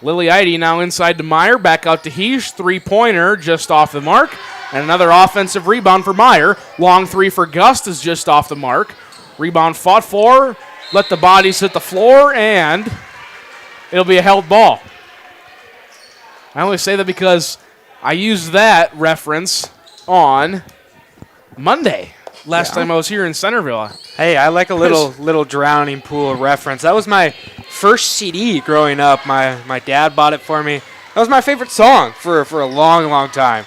Lily Eide now inside to Meyer, back out to Heesh, three-pointer, just off the mark. And another offensive rebound for Meyer. Long three for Gust is just off the mark. Rebound fought for, let the bodies hit the floor, and it'll be a held ball. I only say that because I used that reference on Monday. Last time I was here in Centerville. Hey, I like a little drowning pool reference. That was my first CD growing up. My dad bought it for me. That was my favorite song for a long, long time.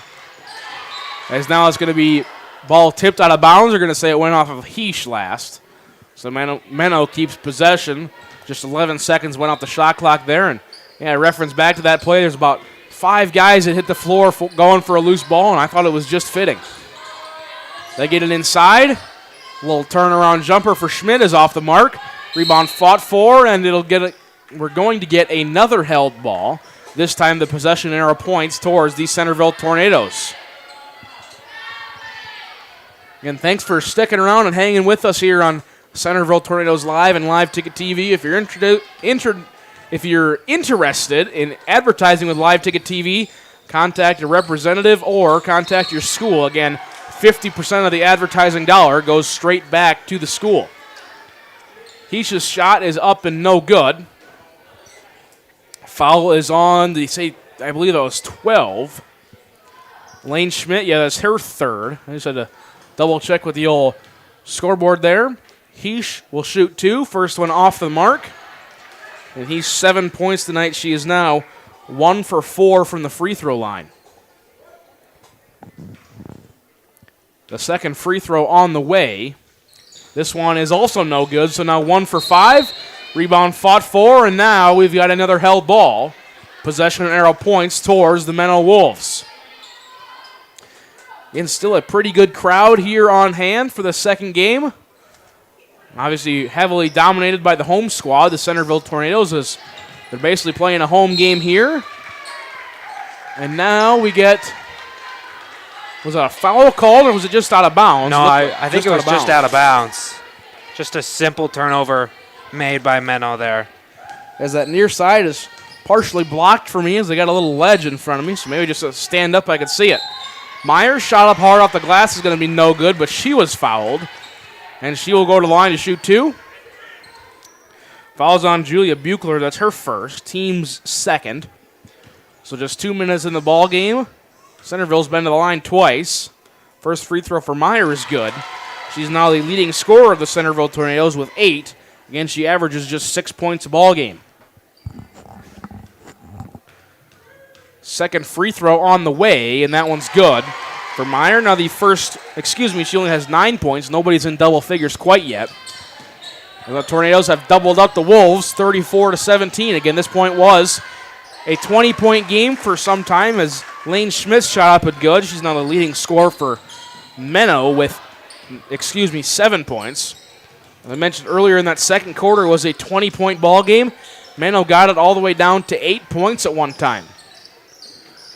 As now it's going to be ball tipped out of bounds. They're going to say it went off of Heesh last. So Menno keeps possession. Just 11 seconds went off the shot clock there. And yeah, reference back to that play. There's about 5 guys that hit the floor going for a loose ball, and I thought it was just fitting. They get it inside. A little turnaround jumper for Schmidt is off the mark. Rebound fought for, and we're going to get another held ball. This time the possession arrow points towards the Centerville Tornadoes. Again, thanks for sticking around and hanging with us here on Centerville Tornadoes Live and Live Ticket TV. If you're interested in advertising with Live Ticket TV, contact a representative or contact your school. Again, 50% of the advertising dollar goes straight back to the school. Heesh's shot is up and no good. Foul is on, I believe that was 12. Lane Schmidt, yeah, that's her third. I just had to double check with the old scoreboard there. Heesh will shoot 2. First one off the mark. And he's 7 points tonight. She is now 1 for 4 from the free throw line. The second free throw on the way. This one is also no good, so now 1 for 5. Rebound fought for, and now we've got another held ball. Possession and arrow points towards the Menno Wolves. And still a pretty good crowd here on hand for the second game. Obviously heavily dominated by the home squad, the Centerville Tornadoes, as they're basically playing a home game here. And now we get... Was that a foul called, or was it just out of bounds? No, I think it was just out of bounds. Just a simple turnover made by Menno there. As that near side is partially blocked for me, as they got a little ledge in front of me, so maybe just to stand up I could see it. Myers shot up hard off the glass is going to be no good, but she was fouled. And she will go to the line to shoot 2. Fouls on Julia Buchler, that's her first, team's second. So just 2 minutes in the ball game. Centerville's been to the line twice. First free throw for Meyer is good. She's now the leading scorer of the Centerville Tornadoes with 8. Again, she averages just 6 points a ball game. Second free throw on the way, and that one's good for Meyer. Now she only has 9 points. Nobody's in double figures quite yet. And the Tornadoes have doubled up the Wolves, 34-17. Again, this point was a 20-point game for some time as Lane Schmidt's shot up and good. She's now the leading scorer for Menno with, 7 points. As I mentioned earlier, in that second quarter was a 20-point ball game. Menno got it all the way down to 8 points at one time.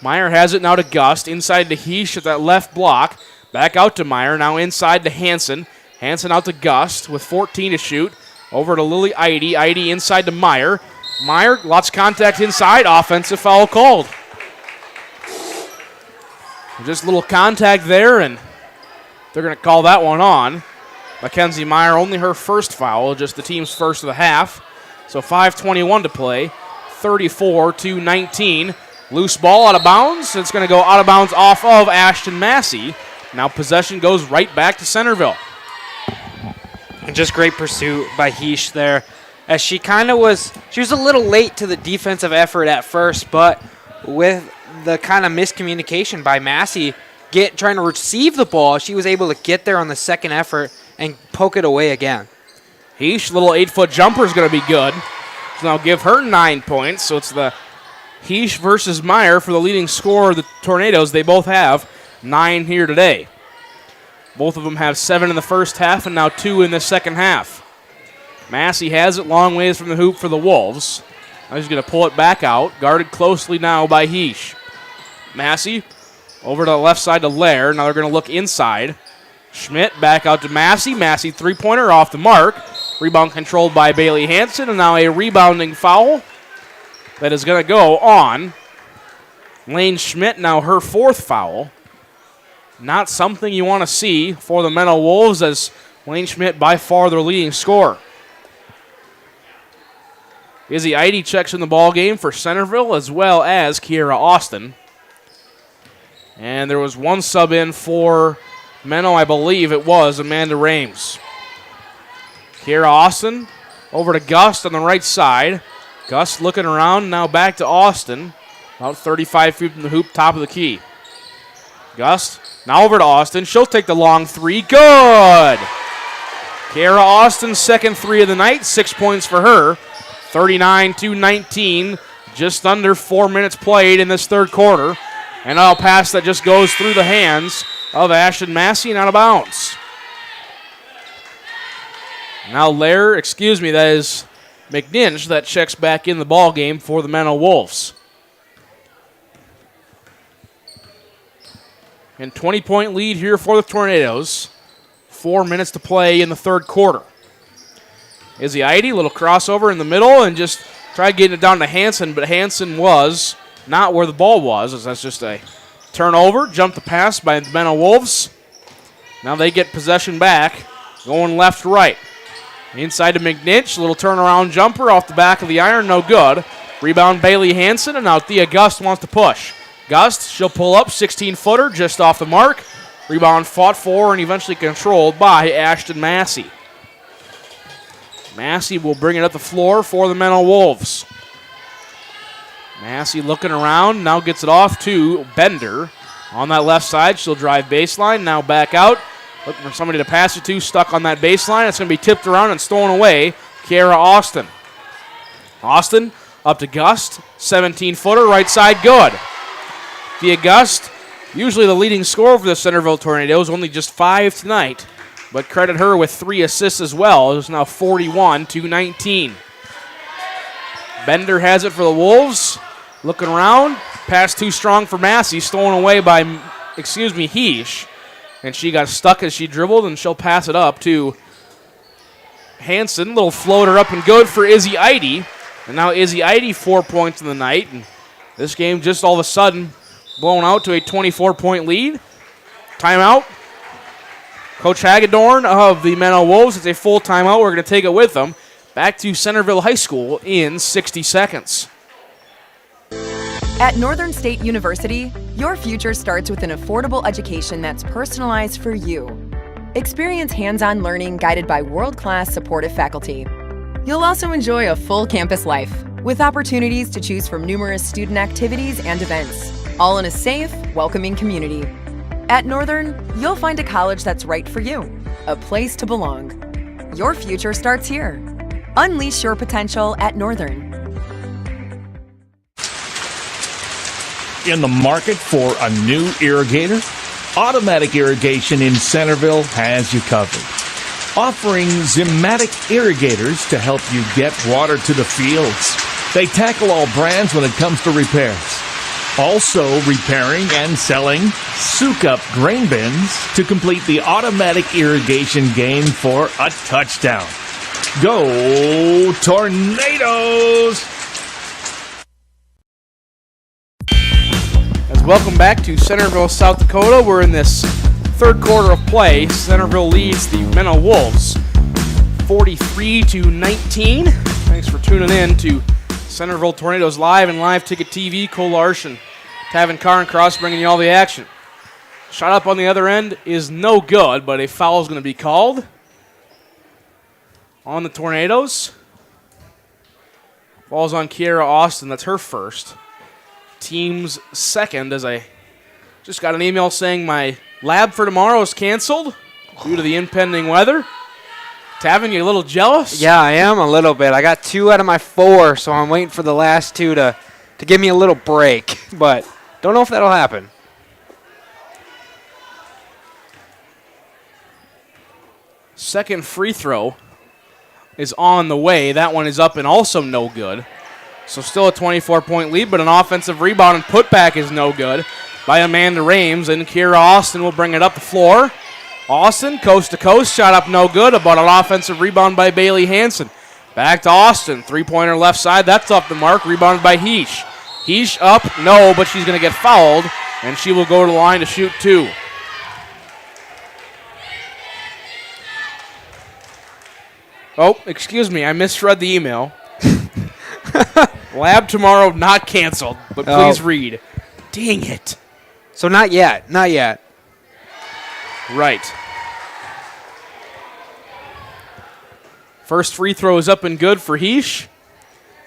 Meyer has it now to Gust, inside to Heesh at that left block. Back out to Meyer, now inside to Hansen. Hansen out to Gust with 14 to shoot. Over to Lily Eide. Eide inside to Meyer. Meyer, lots of contact inside. Offensive foul called. Just a little contact there, and they're going to call that one on. Mackenzie Meyer, only her first foul, just the team's first of the half. So 5:21 to play. 34-19. Loose ball out of bounds. It's going to go out of bounds off of Ashton Massey. Now possession goes right back to Centerville. And just great pursuit by Heesh there. As she was a little late to the defensive effort at first, but with the kind of miscommunication by Massey trying to receive the ball, she was able to get there on the second effort and poke it away again. Heesh, little 8-foot jumper is going to be good. So now give her 9 points. So it's the Heesh versus Meyer for the leading scorer of the Tornadoes. They both have 9 here today. Both of them have 7 in the first half and now 2 in the second half. Massey has it long ways from the hoop for the Wolves. Now he's going to pull it back out. Guarded closely now by Heesh. Massey over to the left side to Lair. Now they're going to look inside. Schmidt back out to Massey. Massey three-pointer off the mark. Rebound controlled by Bailey Hansen. And now a rebounding foul that is going to go on Lane Schmidt. Now her fourth foul. Not something you want to see for the Menno Wolves, as Lane Schmidt by far their leading scorer. Izzy Eide checks in the ball game for Centerville, as well as Kiera Austin. And there was one sub in for Menno, I believe it was Amanda Rames. Kiera Austin over to Gust on the right side. Gust looking around, now back to Austin. About 35 feet from the hoop, top of the key. Gust now over to Austin. She'll take the long three. Good! Kiera Austin's second three of the night. 6 points for her. 39-19. Just under 4 minutes played in this third quarter. And now a pass that just goes through the hands of Ashton Massey and out of bounds. Now Lair, that is McNinch that checks back in the ball game for the Menno Wolves. And 20-point lead here for the Tornadoes. 4 minutes to play in the third quarter. Izzy Eide, little crossover in the middle and just tried getting it down to Hansen, but Hansen was not where the ball was, as that's just a turnover. Jump the pass by the Menno Wolves. Now they get possession back, going left-right. Inside to McNinch, little turnaround jumper off the back of the iron, no good. Rebound Bailey Hansen, and now Thea Gust wants to push. Gust, she'll pull up, 16-footer, just off the mark. Rebound fought for and eventually controlled by Ashton Massey. Massey will bring it up the floor for the Menno Wolves. Massey looking around, now gets it off to Bender. On that left side, she'll drive baseline, now back out. Looking for somebody to pass it to, stuck on that baseline. It's going to be tipped around and stolen away. Kiera Austin. Austin up to Gust, 17-footer, right side, good. Thea Gust, usually the leading scorer for the Centerville Tornadoes, only just 5 tonight, but credit her with 3 assists as well. It's now 41-19. Bender has it for the Wolves. Looking around, pass too strong for Massey, stolen away by, Heesh. And she got stuck as she dribbled, and she'll pass it up to Hansen. Little floater up and good for Izzy Eide. And now Izzy Eide 4 points in the night. And this game just all of a sudden blown out to a 24-point lead. Timeout. Coach Hagedorn of the Menno Wolves. It's a full timeout. We're going to take it with them back to Centerville High School in 60 seconds. At Northern State University, your future starts with an affordable education that's personalized for you. Experience hands-on learning guided by world-class supportive faculty. You'll also enjoy a full campus life with opportunities to choose from numerous student activities and events, all in a safe, welcoming community. At Northern, you'll find a college that's right for you, a place to belong. Your future starts here. Unleash your potential at Northern. In the market for a new irrigator? Automatic Irrigation in Centerville has you covered. Offering Zimmatic irrigators to help you get water to the fields. They tackle all brands when it comes to repairs. Also repairing and selling soak-up grain bins to complete the automatic irrigation game for a touchdown. Go Tornadoes! Welcome back to Centerville, South Dakota. We're in this third quarter of play. Centerville leads the Menno Wolves 43-19. Thanks for tuning in to Centerville Tornadoes Live and Live Ticket TV. Cole Larson, Tavin Carncross bringing you all the action. Shot up on the other end is no good, but a foul is going to be called on the Tornadoes. Falls on Kiera Austin. That's her first. Team's second, as I just got an email saying my lab for tomorrow is canceled due to the impending weather. Tavin, you a little jealous? Yeah, I am a little bit. I got 2 out of my 4, so I'm waiting for the last 2 to give me a little break, but don't know if that'll happen. Second free throw is on the way. That one is up and also no good. So still a 24-point lead, but an offensive rebound and putback is no good by Amanda Rames, and Kiera Austin will bring it up the floor. Austin, coast to coast, shot up no good, about an offensive rebound by Bailey Hansen. Back to Austin, three-pointer left side, that's off the mark, rebounded by Heesh. Heesh up, no, but she's going to get fouled, and she will go to the line to shoot 2. Oh, excuse me, I misread the email. Lab tomorrow not canceled, but please read. Dang it. So not yet. Right. First free throw is up and good for Heesh.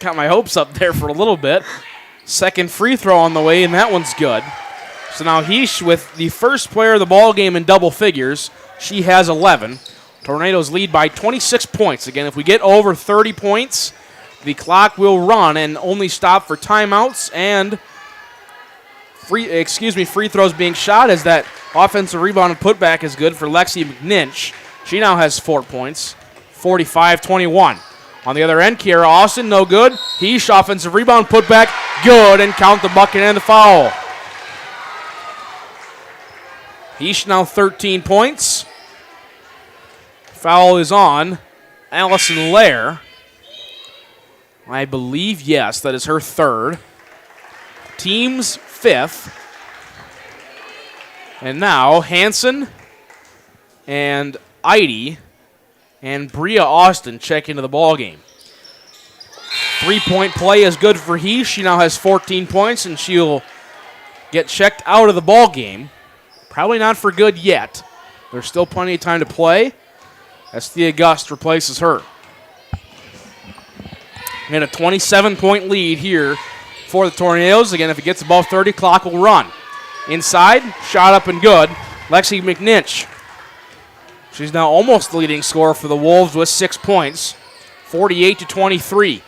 Got my hopes up there for a little bit. Second free throw on the way, and that one's good. So now Heesh with the first player of the ball game in double figures. She has 11. Tornadoes lead by 26 points. Again, if we get over 30 points, the clock will run and only stop for timeouts and free throws being shot, as that offensive rebound and putback is good for Lexi McNinch. She now has 4 points, 45-21. On the other end, Kiera Austin, no good. Heesh, offensive rebound, putback, good, and count the bucket and the foul. Heesh now 13 points. Foul is on Allison Lair. I believe, yes, that is her third. Team's 5th. And now Hansen and Eide and Bria Austin check into the ball game. 3-point play is good for Heesh. She now has 14 points, and she'll get checked out of the ball game. Probably not for good yet. There's still plenty of time to play as Thea Gust replaces her. And a 27-point lead here for the Tornadoes. Again, if it gets above 30, clock will run. Inside, shot up and good. Lexi McNinch. She's now almost the leading scorer for the Wolves with 6 points. 48-23.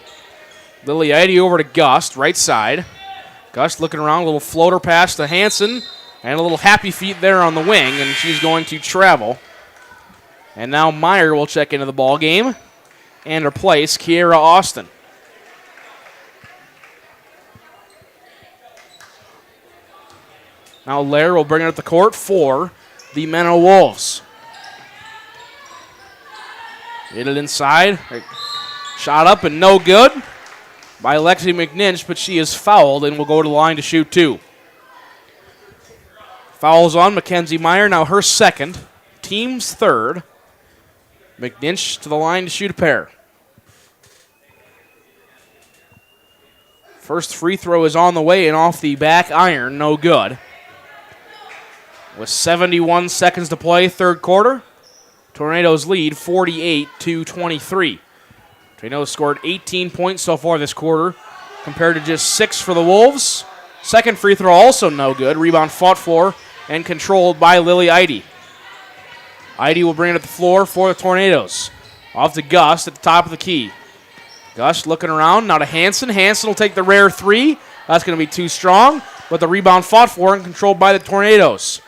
Lily Eide over to Gust, right side. Gust looking around, a little floater pass to Hansen. And a little happy feet there on the wing, and she's going to travel. And now Meyer will check into the ball game and replace Kiera Austin. Now Lair will bring it up the court for the Menno Wolves. Hit it inside. Shot up and no good by Lexi McNinch, but she is fouled and will go to the line to shoot 2. Fouls on Mackenzie Meyer, now her second. Team's 3rd. McNinch to the line to shoot a pair. First free throw is on the way and off the back iron, no good. With 71 seconds to play, third quarter, Tornadoes lead 48-23. Tornadoes scored 18 points so far this quarter, compared to just 6 for the Wolves. Second free throw also no good. Rebound fought for and controlled by Lily Eide. Eide will bring it to the floor for the Tornadoes. Off to Gust at the top of the key. Gust looking around. Now to Hansen. Hansen will take the rare three. That's going to be too strong, but the rebound fought for and controlled by the Tornadoes.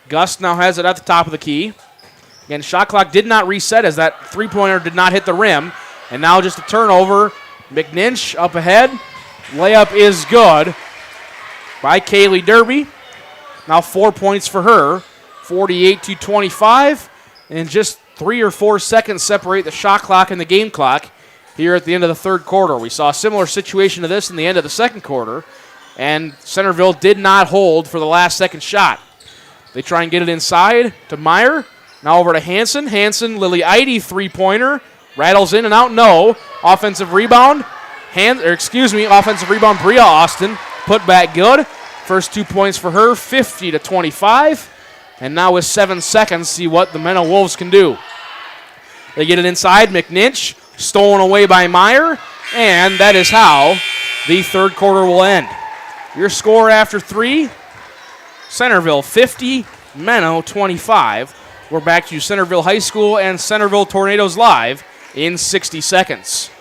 Gust now has it at the top of the key. Again, shot clock did not reset as that three-pointer did not hit the rim. And now just a turnover. McNinch up ahead. Layup is good by Kaylee Derby. Now 4 points for her. 48-25. And just 3 or 4 seconds separate the shot clock and the game clock here at the end of the third quarter. We saw a similar situation to this in the end of the second quarter. And Centerville did not hold for the last second shot. They try and get it inside to Meyer. Now over to Hansen. Hansen, Lily Eide, three-pointer. Rattles in and out, no. Offensive rebound. Offensive rebound, Bria Austin. Put back good. First 2 points for her, 50-25. And now with 7 seconds, see what the Menno Wolves can do. They get it inside. McNinch, stolen away by Meyer. And that is how the third quarter will end. Your score after 3, Centerville 50, Menno 25. We're back to Centerville High School and Centerville Tornadoes live in 60 seconds.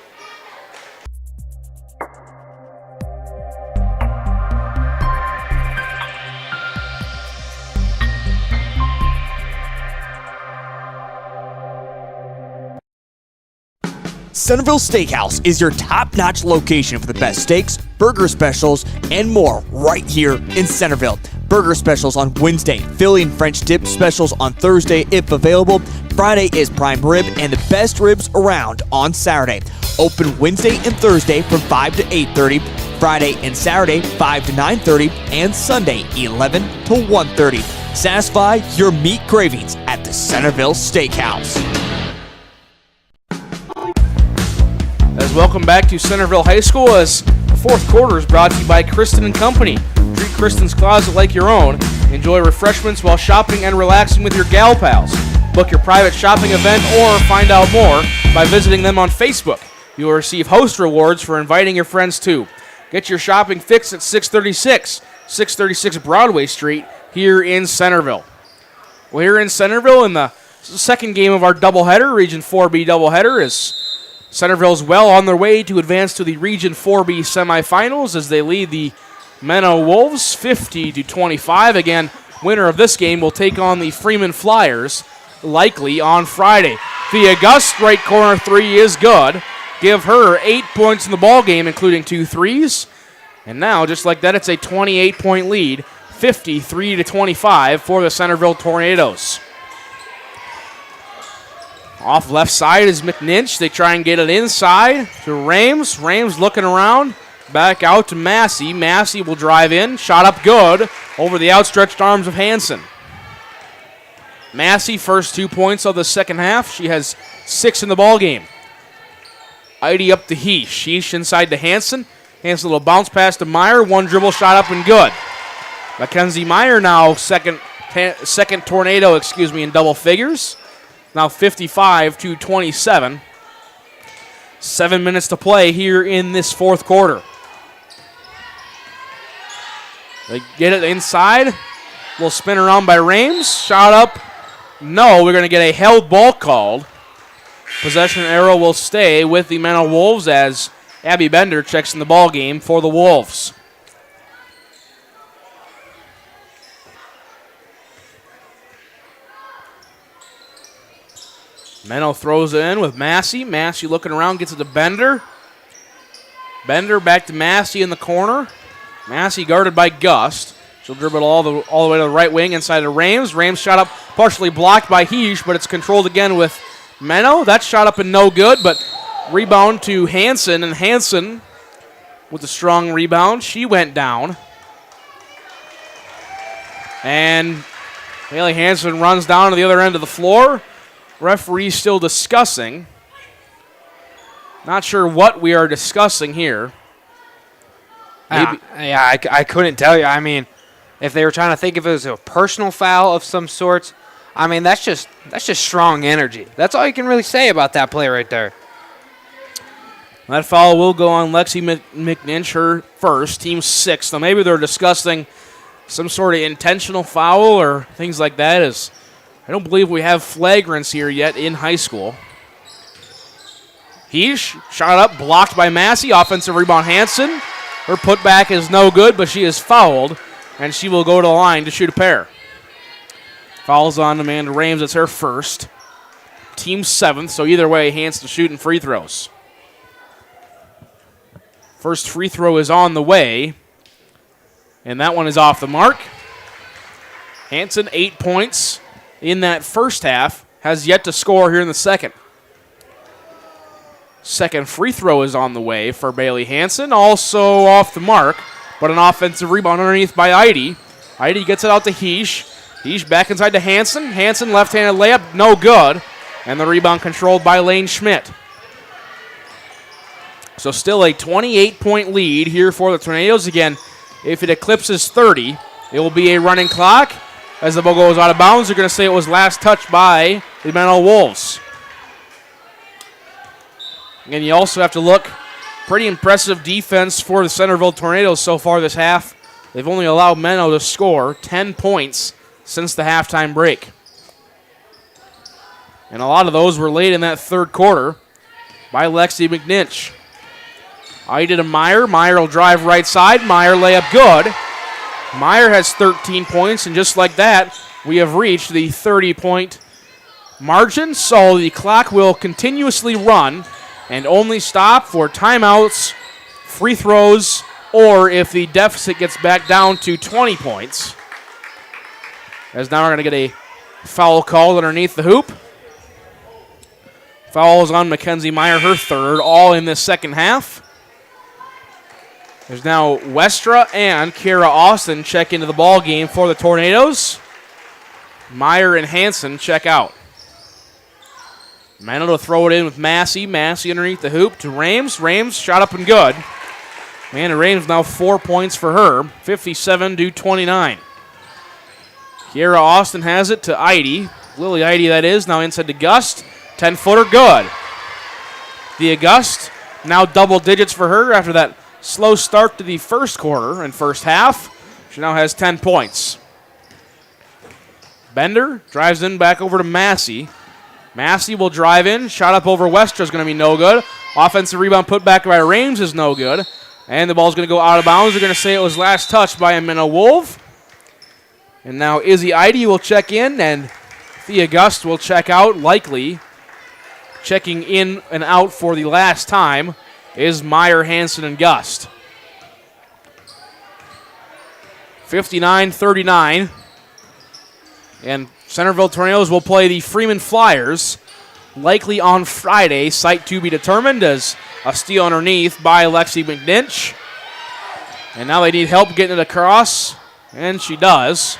Centerville Steakhouse is your top-notch location for the best steaks, burger specials, and more right here in Centerville. Burger specials on Wednesday, Philly and French dip specials on Thursday if available. Friday is prime rib and the best ribs around on Saturday. Open Wednesday and Thursday from 5 to 8:30. Friday and Saturday 5 to 9:30 and Sunday 11 to 1:30. Satisfy your meat cravings at the Centerville Steakhouse. As welcome back to Centerville High School as the fourth quarter is brought to you by Kristen & Company. Treat Kristen's Closet like your own. Enjoy refreshments while shopping and relaxing with your gal pals. Book your private shopping event or find out more by visiting them on Facebook. You will receive host rewards for inviting your friends too. Get your shopping fix at 636 Broadway Street here in Centerville. Well, here in Centerville in the second game of our doubleheader, Region 4B doubleheader, is Centerville's well on their way to advance to the Region 4B semifinals as they lead the Menno Wolves 50-25. Again, winner of this game will take on the Freeman Flyers likely on Friday. The August right corner three is good. Give her 8 points in the ball game, including 2 threes. And now, just like that, it's a 28-point lead, 53-25 for the Centerville Tornadoes. Off left side is McNinch. They try and get it inside to Rames. Rames looking around. Back out to Massey. Massey will drive in. Shot up good over the outstretched arms of Hansen. Massey, first 2 points of the second half. She has 6 in the ball game. Eide up to Heesh. Heesh inside to Hansen. Hansen will bounce pass to Meyer. One dribble shot up and good. Mackenzie Meyer now second tornado, in double figures. Now 55-27. 7 minutes to play here in this fourth quarter. They get it inside. Will spin around by Rames. Shot up. No, we're going to get a held ball called. Possession arrow will stay with the Menno Wolves as Abby Bender checks in the ball game for the Wolves. Menno throws it in with Massey. Massey looking around, gets it to Bender. Bender back to Massey in the corner. Massey guarded by Gust. She'll dribble all the way to the right wing inside to Rames. Rames shot up, partially blocked by Heesh, but it's controlled again with Menno. That shot up and no good, but rebound to Hansen, and Hansen with a strong rebound. She went down. And Haley Hansen runs down to the other end of the floor. Referee still discussing. Not sure what we are discussing here. I couldn't tell you. I mean, if they were trying to think if it was a personal foul of some sorts, I mean, that's just strong energy. That's all you can really say about that play right there. That foul will go on Lexi McNinch, her first, team 6. Now maybe they're discussing some sort of intentional foul or things like that. As I don't believe we have flagrants here yet in high school. Heesh, shot up, blocked by Massey. Offensive rebound, Hansen. Her putback is no good, but she is fouled, and she will go to the line to shoot a pair. Fouls on Amanda Rames. It's her first. Team 7th, so either way, Hansen shooting free throws. First free throw is on the way, and that one is off the mark. Hansen, 8 points in that first half, has yet to score here in the second. Second free throw is on the way for Bailey Hansen, also off the mark, but an offensive rebound underneath by Eide. Eide gets it out to Heesh. Heesh back inside to Hansen. Hansen left-handed layup, no good, and the rebound controlled by Lane Schmidt. So still a 28-point lead here for the Tornadoes. Again, if it eclipses 30, it will be a running clock. As the ball goes out of bounds, they're going to say it was last touched by the Menno Wolves. And you also have to look, pretty impressive defense for the Centerville Tornadoes so far this half. They've only allowed Menno to score 10 points since the halftime break. And a lot of those were late in that third quarter by Lexi McNinch. Eide to Meyer. Meyer will drive right side. Meyer layup good. Meyer has 13 points, and just like that, we have reached the 30-point margin. So the clock will continuously run and only stop for timeouts, free throws, or if the deficit gets back down to 20 points. As now we're going to get a foul called underneath the hoop. Foul is on Mackenzie Meyer, her third, all in this second half. There's now Westra and Kira Austin check into the ball game for the Tornadoes. Meyer and Hansen check out. Menno to throw it in with Massey. Massey underneath the hoop to Rames. Rames shot up and good. Amanda Rames now 4 points for her, 57-29. Kiera Austin has it to Eide. Lily Eide, that is, now inside to Gust. 10-footer, good. The Gust, now double digits for her after that slow start to the first quarter and first half. She now has 10 points. Bender drives in back over to Massey. Massey will drive in. Shot up over Westra is going to be no good. Offensive rebound put back by Rames is no good. And the ball's going to go out of bounds. They're going to say it was last touched by a Menno Wolf. And now Izzy Eide will check in, and Thea Gust will check out, likely. Checking in and out for the last time is Meyer, Hansen, and Gust. 59-39. And Centerville Tornadoes will play the Freeman Flyers, likely on Friday. Site to be determined as a steal underneath by Lexi McNinch. And now they need help getting it across, and she does.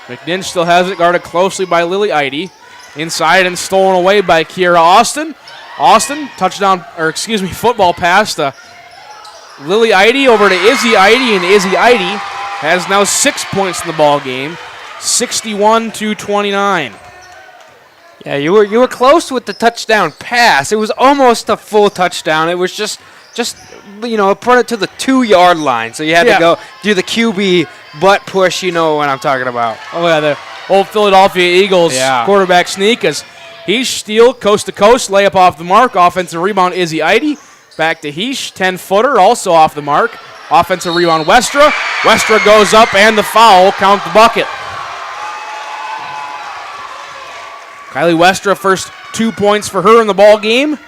McNinch still has it, guarded closely by Lily Eide. Inside and stolen away by Kiera Austin. Austin, football pass to Lily Eide over to Izzy Eide, and Izzy Eide has now 6 points in the ball game, 61-29. Yeah, you were close with the touchdown pass. It was almost a full touchdown. It was just put it to the 2-yard line. So you had to go do the QB butt push. You know what I'm talking about. Oh yeah, the old Philadelphia Eagles quarterback sneak as Heesh steal coast to coast, layup off the mark. Offensive rebound Izzy Eide. Back to Heesh, 10-footer, also off the mark. Offensive rebound Westra. Westra goes up and the foul, count the bucket. Kylie Westra, first 2 points for her in the ball game.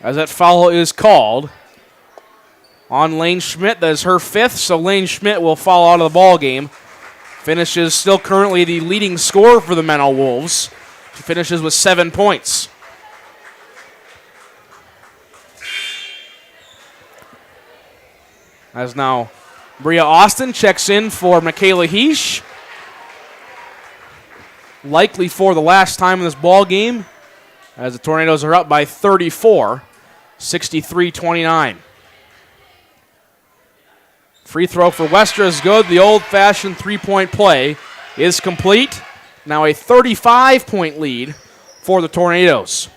As that foul is called on Lane Schmidt. That is her 5th, so Lane Schmidt will fall out of the ball game. Finishes still currently the leading scorer for the Menno Wolves. She finishes with 7 points. As now Bria Austin checks in for Michaela Heesh. Likely for the last time in this ball game, as the Tornadoes are up by 34, 63-29. Free throw for Westra is good. The old-fashioned three-point play is complete. Now a 35-point lead for the Tornadoes.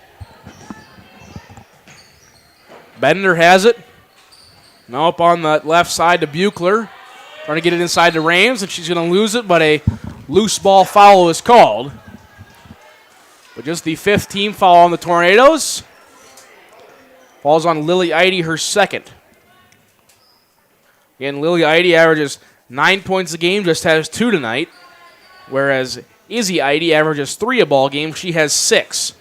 Bender has it. Now up on the left side to Buechler. Trying to get it inside to Rames, and she's going to lose it, but a loose ball foul is called. But just the 5th team foul on the Tornadoes. Falls on Lily Eide, her second. Again, Lily Eide averages 9 points a game, just has 2 tonight. Whereas Izzy Eide averages 3 a ball game. She has 6.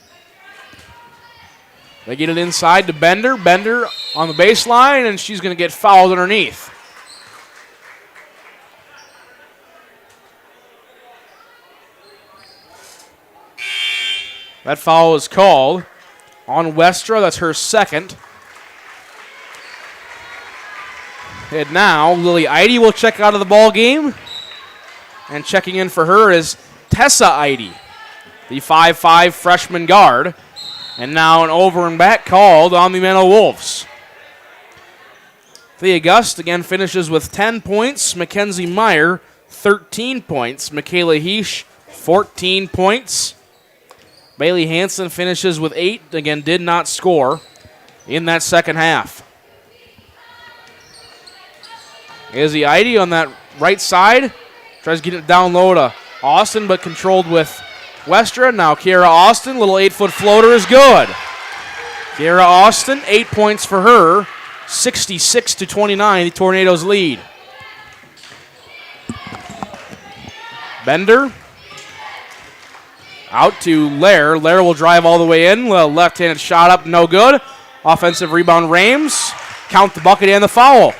They get it inside to Bender. Bender on the baseline, and she's going to get fouled underneath. That foul is called on Westra. That's her second. And now Lily Eide will check out of the ball game. And checking in for her is Tessa Eide, the 5'5 freshman guard. And now an over and back called on the Menno Wolves. Thea Gust again finishes with 10 points. Mackenzie Meyer, 13 points. Michaela Heesh, 14 points. Bailey Hansen finishes with 8. Again, did not score in that second half. Izzy Eide on that right side. Tries to get it down low to Austin, but controlled with Westra. Now Kiara Austin, little 8-foot floater is good. Kiara Austin, 8 points for her. 66-29, the Tornadoes lead. Bender. Out to Lair. Lair will drive all the way in. Left-handed shot up, no good. Offensive rebound, Rames. Count the bucket and the foul.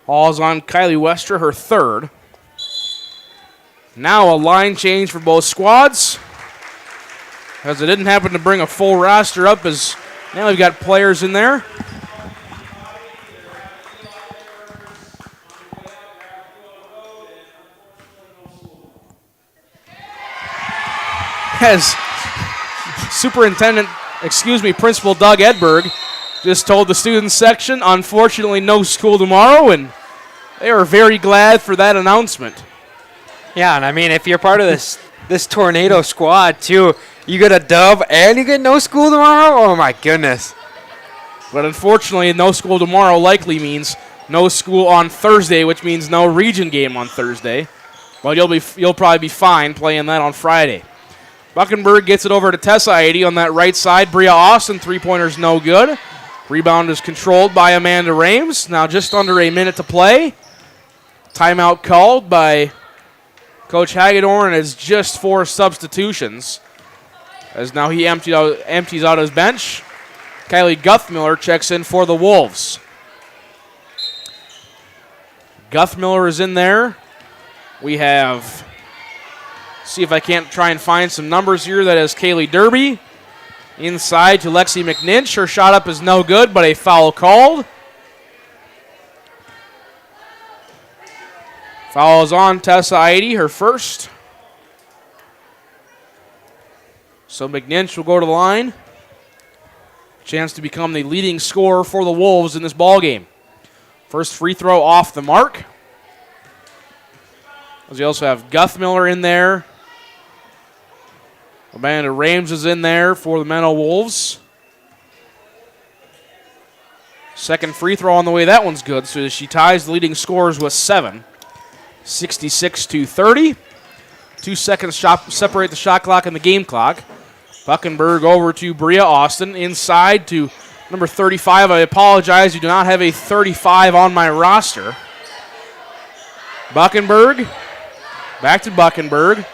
All's on Kylie Westra, her third. Now a line change for both squads. As it didn't happen to bring a full roster up, as now we've got players in there. As Principal Doug Edberg just told the students section, unfortunately no school tomorrow, and they are very glad for that announcement. Yeah, and I mean, if you're part of this Tornado squad, too, you get a dub and you get no school tomorrow? Oh, my goodness. But unfortunately, no school tomorrow likely means no school on Thursday, which means no region game on Thursday. But you'll probably be fine playing that on Friday. Buckenberg gets it over to Tessa Eide on that right side. Bria Austin, three-pointer's no good. Rebound is controlled by Amanda Rames. Now just under a minute to play. Timeout called by Coach Hagedorn, and it's just 4 substitutions. As now he empties out his bench. Kylie Guthmiller checks in for the Wolves. Guthmiller is in there. We have, see if I can't try and find some numbers here. That is Kaylee Derby. Inside to Lexi McNinch. Her shot up is no good, but a foul called. Foul is on Tessa Eide, her first. So McNinch will go to the line. Chance to become the leading scorer for the Wolves in this ballgame. First free throw off the mark. As we also have Guthmiller in there. Amanda Rames is in there for the Menno Wolves. Second free throw on the way. That one's good. So she ties the leading scorers with 7. 66-30. 2 seconds separate the shot clock and the game clock. Buckenberg over to Bria Austin. Inside to number 35. I apologize. You do not have a 35 on my roster. Buckenberg. Back to Buckenberg.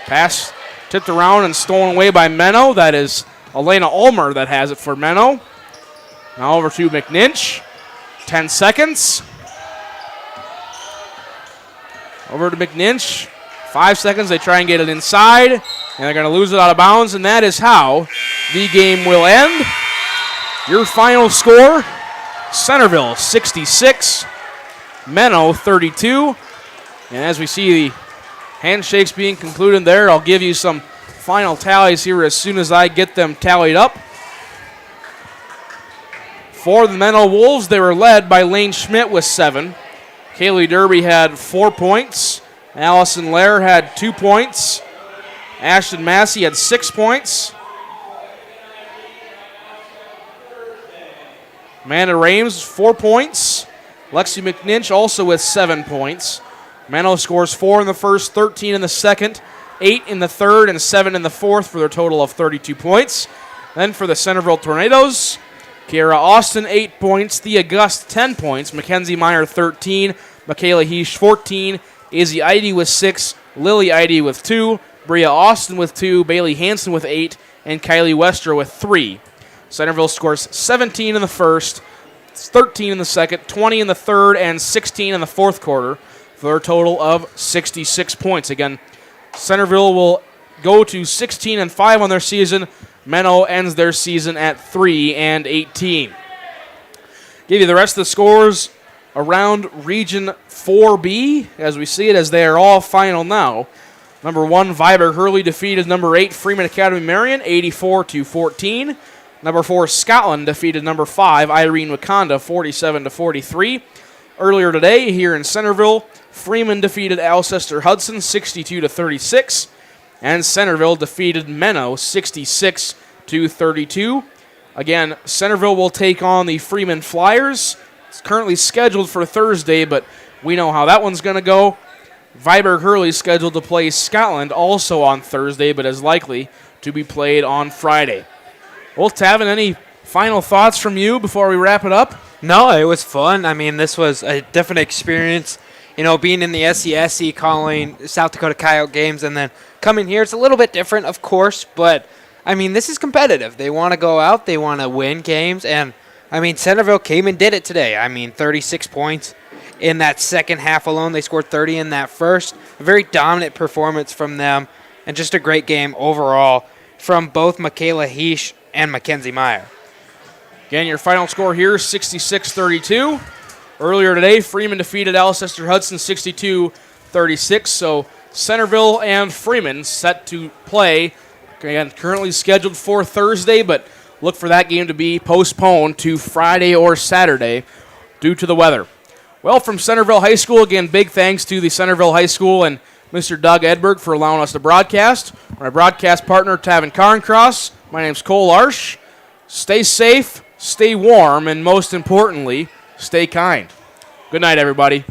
Pass tipped around and stolen away by Menno. That is Elena Ulmer that has it for Menno. Now over to McNinch. 10 seconds. Over to McNinch. 5 seconds. They try and get it inside. And they're going to lose it out of bounds. And that is how the game will end. Your final score, Centerville 66, Menno 32. And as we see the handshakes being concluded there, I'll give you some final tallies here as soon as I get them tallied up. For the Menno Wolves, they were led by Lane Schmidt with 7. Kaylee Derby had 4 points. Allison Lair had 2 points. Ashton Massey had 6 points. Amanda Rames, 4 points. Lexi McNinch also with 7 points. Menno scores 4 in the first, 13 in the second. 8 in the third and 7 in the fourth for their total of 32 points. Then for the Centerville Tornadoes, Kiara Austin, 8 points. Thea Gust, 10 points. Mackenzie Meyer, 13. Michaela Heesh, 14. Izzy Eide with 6. Lily Eide with 2. Bria Austin with 2. Bailey Hansen with 8. And Kylie Wester with 3. Centerville scores 17 in the first, 13 in the second, 20 in the third, and 16 in the fourth quarter for a total of 66 points. Again, Centerville will go to 16-5 on their season. Menno ends their season at 3-18. Give you the rest of the scores around Region 4B as we see it, as they are all final now. Number 1, Viborg Hurley defeated number 8, Freeman Academy Marion, 84-14. Number 4, Scotland defeated number 5, Irene Wakanda, 47-43. Earlier today, here in Centerville, Freeman defeated Alcester Hudson, 62-36. And Centerville defeated Menno, 66-32. Again, Centerville will take on the Freeman Flyers. It's currently scheduled for Thursday, but we know how that one's going to go. Viborg Hurley is scheduled to play Scotland also on Thursday, but is likely to be played on Friday. Well, Tavin, any final thoughts from you before we wrap it up? No, it was fun. I mean, this was a different experience. Being in the SCSC, calling South Dakota Coyote games, and then coming here, it's a little bit different, of course, but, I mean, this is competitive. They want to go out, they want to win games, and, I mean, Centerville came and did it today. I mean, 36 points in that second half alone. They scored 30 in that first. A very dominant performance from them, and just a great game overall from both Michaela Heesh and Mackenzie Meyer. Again, your final score here, 66-32. Earlier today, Freeman defeated Alcester Hudson 62-36. So Centerville and Freeman set to play. Again, currently scheduled for Thursday, but look for that game to be postponed to Friday or Saturday due to the weather. Well, from Centerville High School, again, big thanks to the Centerville High School and Mr. Doug Edberg for allowing us to broadcast. My broadcast partner, Tavin Carncross. My name's Cole Arsh. Stay safe, stay warm, and most importantly, stay kind. Good night, everybody.